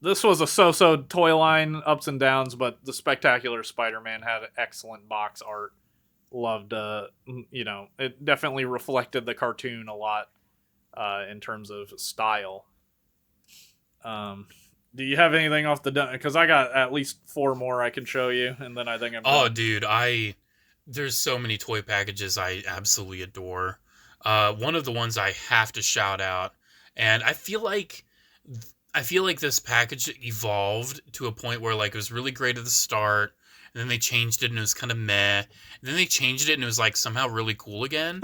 This was a so-so toy line, ups and downs, but the Spectacular Spider-Man had excellent box art. Loved, it definitely reflected the cartoon a lot in terms of style. Do you have anything off the dome? Because I got at least 4 more I can show you, and then I think I'm done. Dude, there's so many toy packages I absolutely adore. One of the ones I have to shout out, and I feel like this package evolved to a point where like it was really great at the start, and then they changed it and it was kind of meh, and then they changed it and it was like somehow really cool again.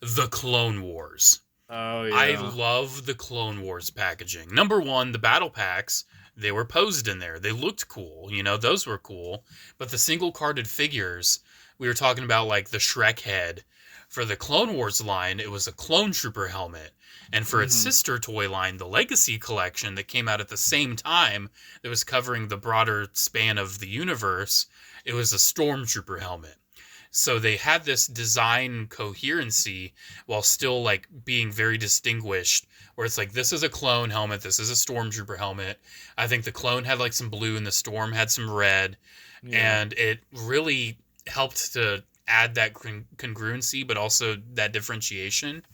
The Clone Wars. Oh yeah. I love the Clone Wars packaging. Number one, the battle packs, they were posed in there. They looked cool, those were cool. But the single carded figures, we were talking about like the Shrek head. For the Clone Wars line, it was a Clone Trooper helmet. And for its sister toy line, the Legacy Collection that came out at the same time, that was covering the broader span of the universe, it was a Stormtrooper helmet. So they had this design coherency while still like being very distinguished, where it's like, this is a clone helmet, this is a stormtrooper helmet. I think the clone had like some blue and the storm had some red. And it really helped to add that congruency, but also that differentiation.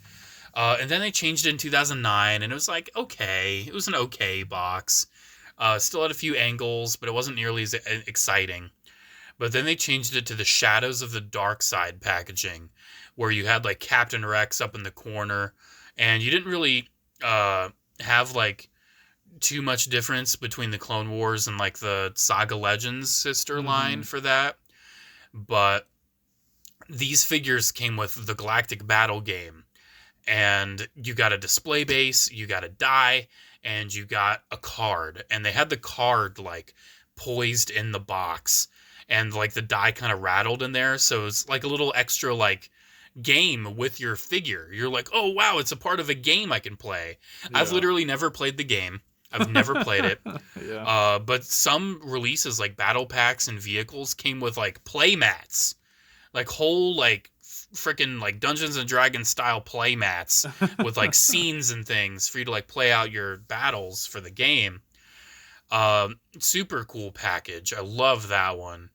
And then they changed it in 2009, and it was like, okay. It was an okay box. Still had a few angles, but it wasn't nearly as exciting. But then they changed it to the Shadows of the Dark Side packaging, where you had like Captain Rex up in the corner, and you didn't really have like too much difference between the Clone Wars and like the Saga Legends sister line for that. But these figures came with the Galactic Battle game, and you got a display base, you got a die, and you got a card. And they had the card like poised in the box, and like the die kind of rattled in there, so it's like a little extra like game with your figure. You're like, oh wow, it's a part of a game I can play. I've literally never played the game. I've never played it. But some releases like battle packs and vehicles came with like play mats, like whole like freaking like Dungeons and Dragons style play mats with like scenes and things for you to like play out your battles for the game. Super cool package. I love that one.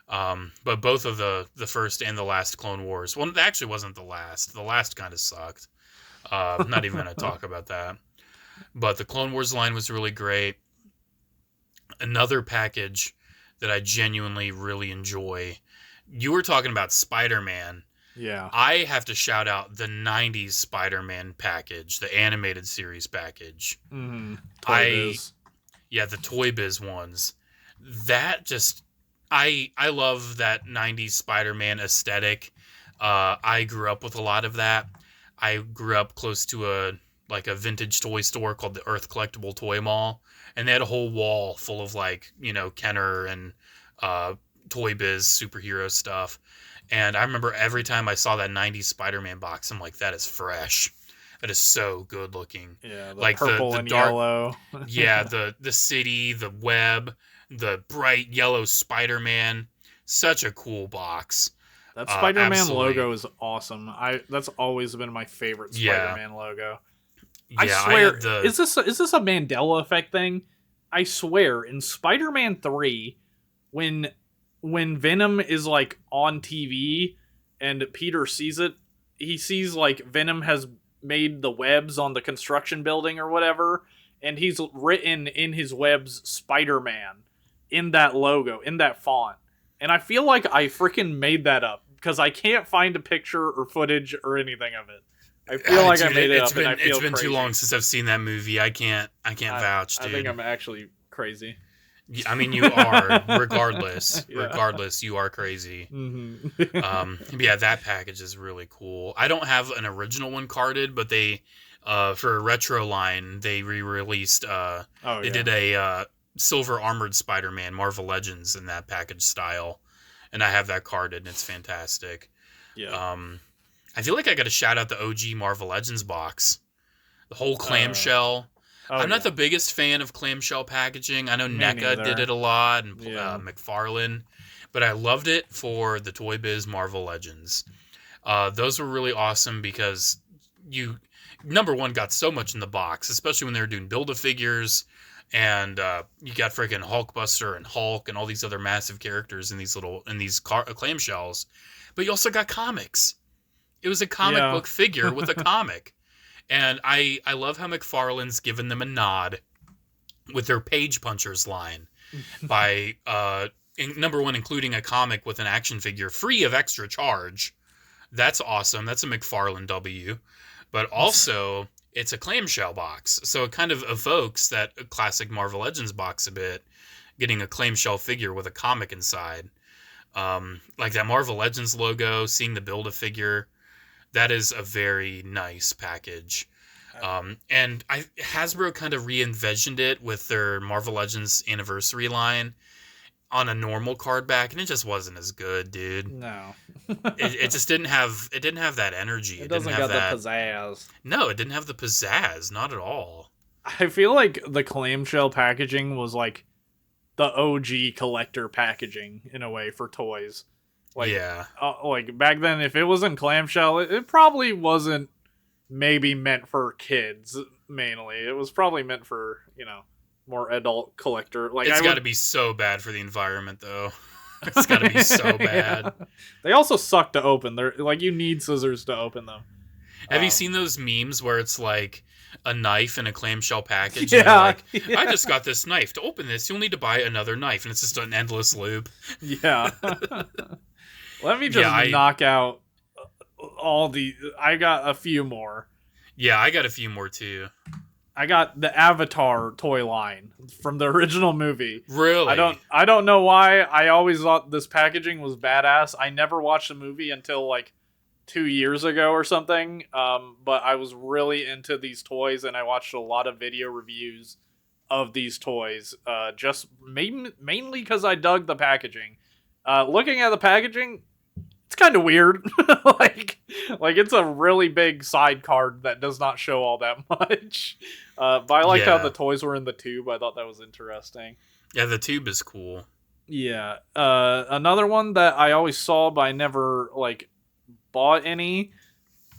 But both of the first and the last Clone Wars, well, it actually wasn't the last. The last kind of sucked. I'm not even going to talk about that. But the Clone Wars line was really great. Another package that I genuinely really enjoy. You were talking about Spider-Man. Yeah. I have to shout out the 90s Spider-Man package, the animated series package. Mm-hmm. Biz. Yeah, the Toy Biz ones. That just... I love that 90s Spider-Man aesthetic. I grew up with a lot of that. I grew up close to a vintage toy store called the Earth Collectible Toy Mall, and they had a whole wall full of like, you know, Kenner and Toy Biz superhero stuff. And I remember every time I saw that 90s Spider-Man box, I'm like, that is fresh. That is so good looking. Yeah, the like purple the and dark, yellow. Yeah, the city, the web, the bright yellow Spider-Man. Such a cool box. That Spider-Man logo is awesome. That's always been my favorite Spider-Man logo. Yeah, I swear, is this a Mandela effect thing? I swear, in Spider-Man 3, when Venom is like on TV and Peter sees it, he sees like Venom has made the webs on the construction building or whatever, and he's written in his webs Spider-Man in that logo, in that font. And I feel like I freaking made that up because I can't find a picture or footage or anything of it. I feel like I made it up, and I feel it's been crazy. too long since I've seen that movie. I can't vouch, dude. I think I'm actually crazy. I mean, you are. Regardless, you are crazy. Mm-hmm. Yeah, that package is really cool. I don't have an original one carded, but they, for a retro line, they re-released. They did a Silver Armored Spider-Man Marvel Legends in that package style, and I have that carded, and it's fantastic. Yeah. I feel like I got to shout out the OG Marvel Legends box. The whole clamshell. I'm not the biggest fan of clamshell packaging. I know NECA did it a lot, and McFarlane, but I loved it for the Toy Biz Marvel Legends. Those were really awesome because you, number one, got so much in the box, especially when they were doing Build-A-Figures, and you got freaking Hulkbuster and Hulk and all these other massive characters in these clamshells, but you also got comics. It was a comic book figure with a comic. And I love how McFarlane's given them a nod with their Page Punchers line by, number one, including a comic with an action figure free of extra charge. That's awesome. That's a McFarlane W. But also, it's a clamshell box. So it kind of evokes that classic Marvel Legends box a bit, getting a clamshell figure with a comic inside. Like that Marvel Legends logo, seeing the Build-A-Figure. That is a very nice package. And Hasbro kind of re-envisioned it with their Marvel Legends Anniversary line on a normal card back, and it just wasn't as good, dude. No. it just didn't have that energy. It doesn't have the pizzazz. No, it didn't have the pizzazz, not at all. I feel like the clamshell packaging was like the OG collector packaging in a way for toys. Like, yeah. Like back then, if it was in clamshell, it probably wasn't maybe meant for kids mainly. It was probably meant for, more adult collector. Like, It's got to be so bad for the environment, though. It's got to be so bad. Yeah. They also suck to open. They're like, you need scissors to open them. Have you seen those memes where it's like a knife in a clamshell package? Yeah. And like, I just got this knife. To open this, you'll need to buy another knife. And it's just an endless loop. Yeah. Let me just knock out all the... I got a few more. Yeah, I got a few more too. I got the Avatar toy line from the original movie. Really? I don't know why. I always thought this packaging was badass. I never watched the movie until like 2 years ago or something. But I was really into these toys, and I watched a lot of video reviews of these toys. Just mainly because I dug the packaging. Looking at the packaging, it's kind of weird. like it's a really big side card that does not show all that much. But I liked how the toys were in the tube. I thought that was interesting. Yeah, the tube is cool. Yeah. Another one that I always saw but I never bought any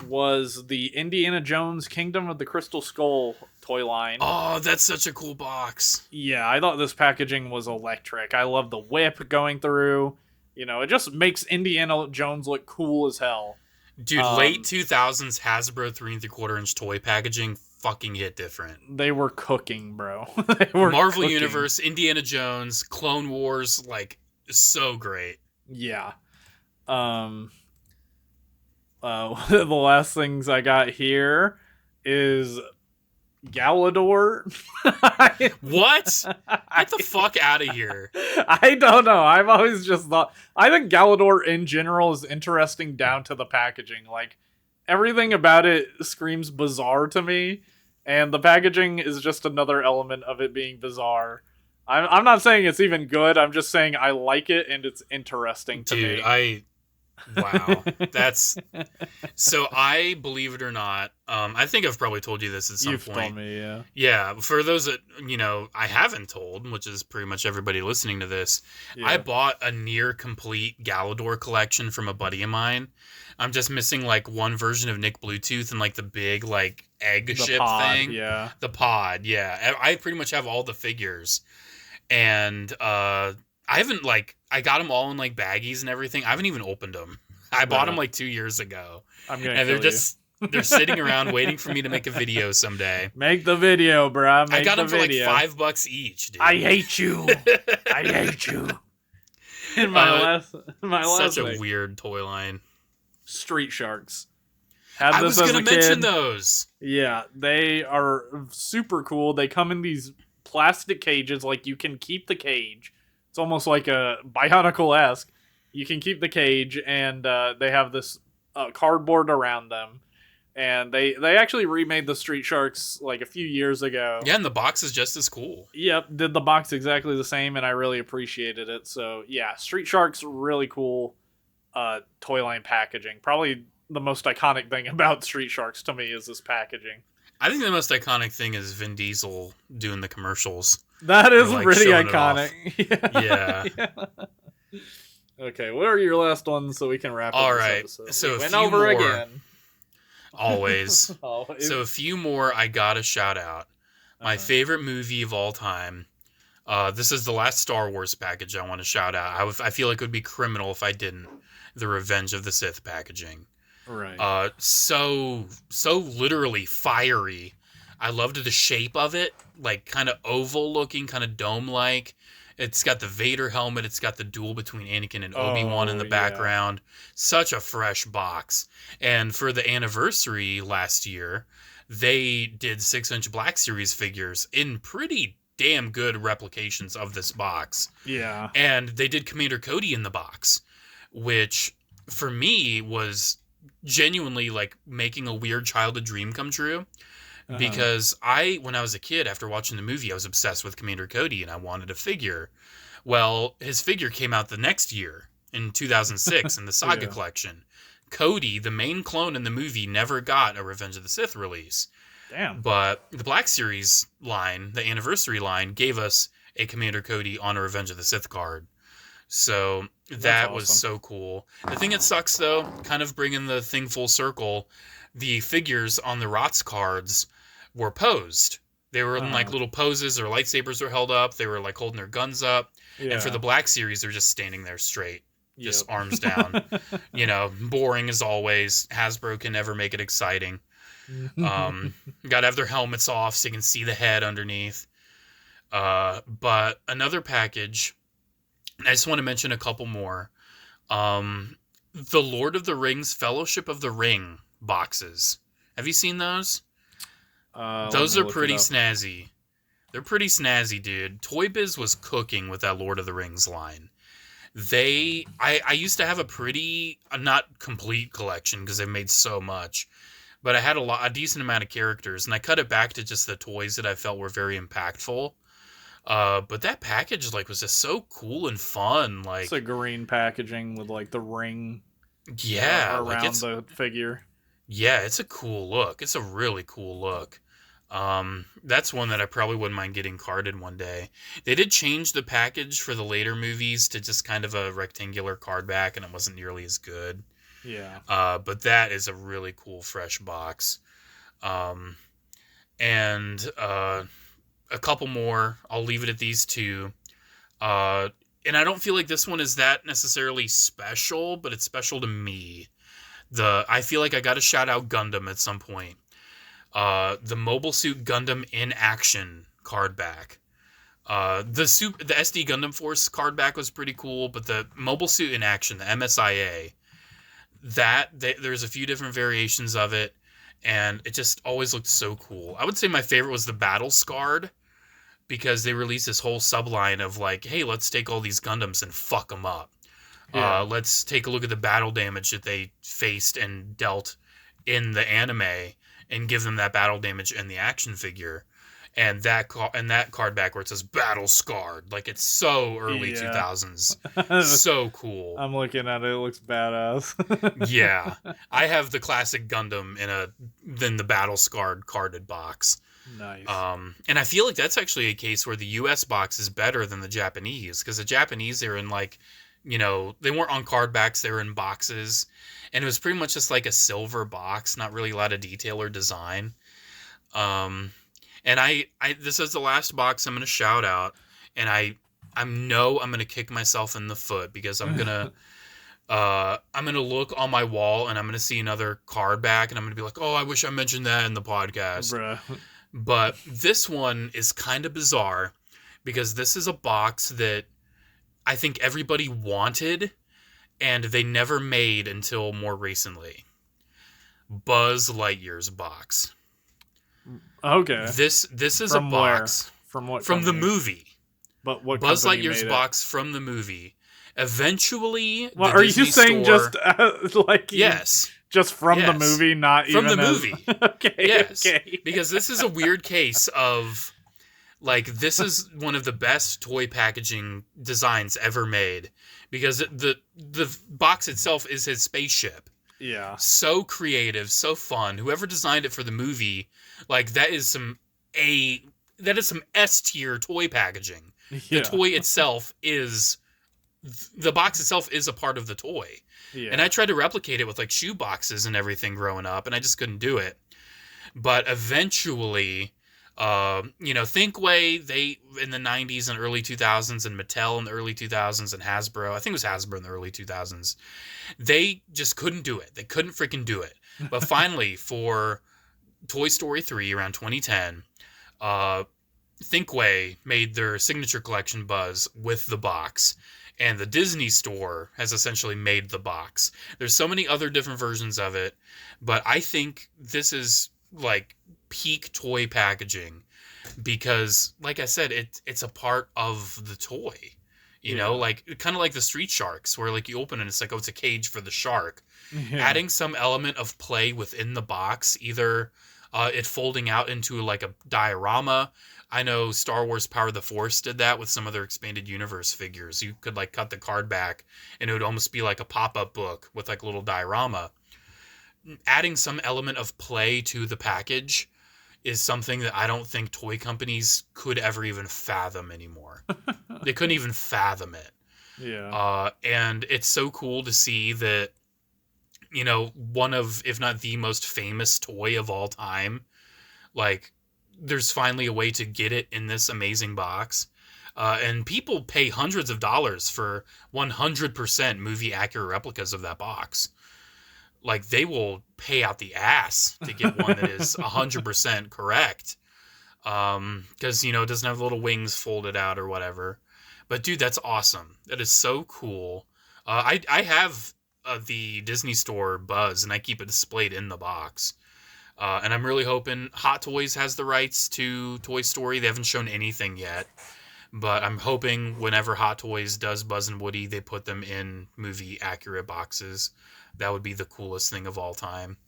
was the Indiana Jones Kingdom of the Crystal Skull toy line. Oh, that's such a cool box. Yeah, I thought this packaging was electric. I love the whip going through. It just makes Indiana Jones look cool as hell. Dude, late 2000s Hasbro 3 3/4-inch toy packaging fucking hit different. They were cooking, bro. They were Marvel cooking. Universe, Indiana Jones, Clone Wars, so great. Yeah. The last things I got here is Galador. What? Get the fuck out of here. I don't know. I've always just thought... I think Galador in general is interesting down to the packaging. Like, everything about it screams bizarre to me, and the packaging is just another element of it being bizarre. I'm not saying it's even good. I'm just saying I like it, and it's interesting to me. Dude, wow. That's... So I, believe it or not, I think I've probably told you this at some point. You've told me, yeah. Yeah, for those that, I haven't told, which is pretty much everybody listening to this, yeah. I bought a near complete Galador collection from a buddy of mine. I'm just missing, one version of Nick Bluetooth and, the big, egg ship pod, thing. Yeah. The pod, yeah. I pretty much have all the figures. And, I haven't, I got them all in, baggies and everything. I haven't even opened them. I bought them, 2 years ago. And they're just... They're sitting around waiting for me to make a video someday. Make the video, bruh. I got them for $5 each, dude. I hate you. I hate you. And my last such thing. A weird toy line. Street Sharks. I was going to mention those. Yeah, they are super cool. They come in these plastic cages. You can keep the cage. It's almost like a Bionicle-esque. You can keep the cage, and they have this cardboard around them. And they actually remade the Street Sharks a few years ago. Yeah, and the box is just as cool. Yep, did the box exactly the same, and I really appreciated it. So yeah, Street Sharks, really cool toy line packaging. Probably the most iconic thing about Street Sharks to me is this packaging. I think the most iconic thing is Vin Diesel doing the commercials. That is pretty iconic. Yeah. Okay, what are your last ones so we can wrap up All this right, episode? so we a went few over more. Again. Always. So a few more I gotta shout out. My favorite movie of all time. This is the last Star Wars package I want to shout out. I feel like it would be criminal if I didn't. The Revenge of the Sith packaging. Right. So literally fiery. I loved the shape of it. Kind of oval looking, kind of dome-like. It's got the Vader helmet. It's got the duel between Anakin and Obi-Wan in the background. Such a fresh box. And for the anniversary last year, they did 6-inch Black Series figures in pretty damn good replications of this box. Yeah. And they did Commander Cody in the box, which for me was genuinely making a weird childhood dream come true. Because when I was a kid, after watching the movie, I was obsessed with Commander Cody and I wanted a figure. Well, his figure came out the next year in 2006 in the Saga collection. Cody, the main clone in the movie, never got a Revenge of the Sith release. Damn. But the Black Series line, the anniversary line, gave us a Commander Cody on a Revenge of the Sith card. So That was so cool. The thing that sucks, though, kind of bringing the thing full circle, the figures on the ROTS cards were posed. They were in like little poses. Their lightsabers were held up. They were like holding their guns up. Yeah. And for the Black Series, they're just standing there straight, just arms down. Boring as always. Hasbro can never make it exciting. Got to have their helmets off so you can see the head underneath. But another package, I just want to mention a couple more. The Lord of the Rings Fellowship of the Ring boxes. Have you seen those? Those are pretty snazzy. They're pretty snazzy, dude. Toy Biz was cooking with that Lord of the Rings line. I used to have a pretty, not complete collection because they made so much, but I had a decent amount of characters, and I cut it back to just the toys that I felt were very impactful. But that package was just so cool and fun. It's a green packaging with the ring. Yeah, around the figure. Yeah, it's a cool look. It's a really cool look. That's one that I probably wouldn't mind getting carded one day. They did change the package for the later movies to just kind of a rectangular card back, and it wasn't nearly as good. Yeah. But that is a really cool fresh box. And a couple more. I'll leave it at these two. And I don't feel like this one is that necessarily special, but it's special to me. I feel like I got to shout out Gundam at some point. The Mobile Suit Gundam in Action card back. The SD Gundam Force card back was pretty cool, but the Mobile Suit in Action, the MSIA, there's a few different variations of it, and it just always looked so cool. I would say my favorite was the Battle Scarred, because they released this whole subline of hey, let's take all these Gundams and fuck them up. Yeah. Let's take a look at the battle damage that they faced and dealt in the anime and give them that battle damage in the action figure. And that card back where it says Battle Scarred. It's so early 2000s. So cool. I'm looking at it. It looks badass. Yeah. I have the classic Gundam in the Battle Scarred carded box. Nice. And I feel like that's actually a case where the US box is better than the Japanese, because the Japanese, they were in they weren't on card backs, they were in boxes, and it was pretty much just a silver box, not really a lot of detail or design. And I this is the last box I'm going to shout out, and I know I'm going to kick myself in the foot, because I'm going to look on my wall and I'm going to see another card back, and I'm going to be like, oh, I wish I mentioned that in the podcast. Bruh. But this one is kind of bizarre, because this is a box that I think everybody wanted, and they never made until more recently. Buzz Lightyear's box. Okay. This is a box. Where? From what? From the movie. But what? Buzz Lightyear's box from the movie. Eventually, well, are you saying store, just yes, just from the movie, not from even the movie? Okay. Yes, okay. Because this is a weird case of this is one of the best toy packaging designs ever made, because the box itself is his spaceship. Yeah. So creative, so fun. Whoever designed it for the movie, that is some S tier toy packaging. Yeah. The toy itself is. The box itself is a part of the toy. Yeah. And I tried to replicate it with shoe boxes and everything growing up, and I just couldn't do it. But eventually, Thinkway, they in the 90s and early 2000s, and Mattel in the early 2000s, and Hasbro, I think it was Hasbro in the early 2000s, they just couldn't do it. They couldn't freaking do it. But finally, for Toy Story 3 around 2010, Thinkway made their signature collection Buzz with the box. And the Disney store has essentially made the box. There's so many other different versions of it, but I think this is peak toy packaging, because like I said, it's a part of the toy. You know, kind of like the Street Sharks, where you open it, it's oh, it's a cage for the shark. Yeah. Adding some element of play within the box, either it folding out into a diorama. I know Star Wars Power of the Force did that with some of their expanded universe figures. You could cut the card back, and it would almost be like a pop-up book with a little diorama. Adding some element of play to the package is something that I don't think toy companies could ever even fathom anymore. They couldn't even fathom it. Yeah. And it's so cool to see that, you know, one of, if not the most famous toy of all time, like, there's finally a way to get it in this amazing box. And people pay hundreds of dollars for 100% movie accurate replicas of that box. Like, they will pay out the ass to get one that is 100% correct. Because, you know, it doesn't have little wings folded out or whatever. But, dude, that's awesome. That is so cool. I have the Disney Store Buzz, and I keep it displayed in the box. And I'm really hoping Hot Toys has the rights to Toy Story. They haven't shown anything yet. But I'm hoping whenever Hot Toys does Buzz and Woody, they put them in movie-accurate boxes. That would be the coolest thing of all time.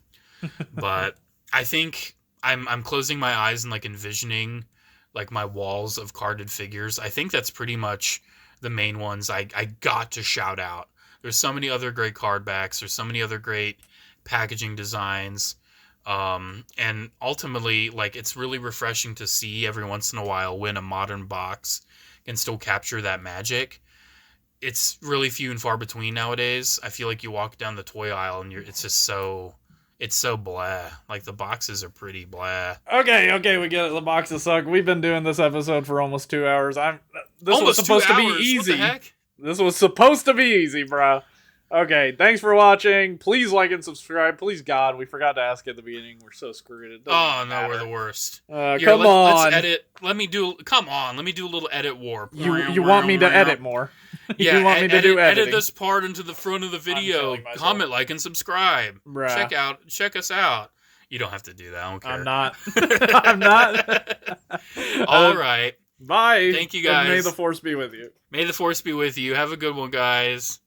But I think I'm closing my eyes and, like, envisioning, like, my walls of carded figures. I think that's pretty much the main ones I got to shout out. There's so many other great card backs. There's so many other great packaging designs. And ultimately, like, it's really refreshing to see every once in a while when a modern box can still capture that magic. It's really few and far between nowadays. I feel like you walk down the toy aisle and it's so blah. Like, the boxes are pretty blah. Okay, we get it. The boxes suck. We've been doing this episode for almost 2 hours. This almost was supposed 2 to be hours. easy. What the heck? This was supposed to be easy, bro. Okay, thanks for watching. Please like and subscribe. Please, God, we forgot to ask at the beginning. We're so screwed. It doesn't matter. We're the worst. Come on. Let's edit. Let me do a little edit war. You want me to edit more? Yeah, you want me to do editing? Edit this part into the front of the video. Comment, like, and subscribe. Bruh. Check us out. You don't have to do that. I don't care. I'm not. I'm not. All right. Bye. Thank you, guys. And may the force be with you. May the force be with you. Have a good one, guys.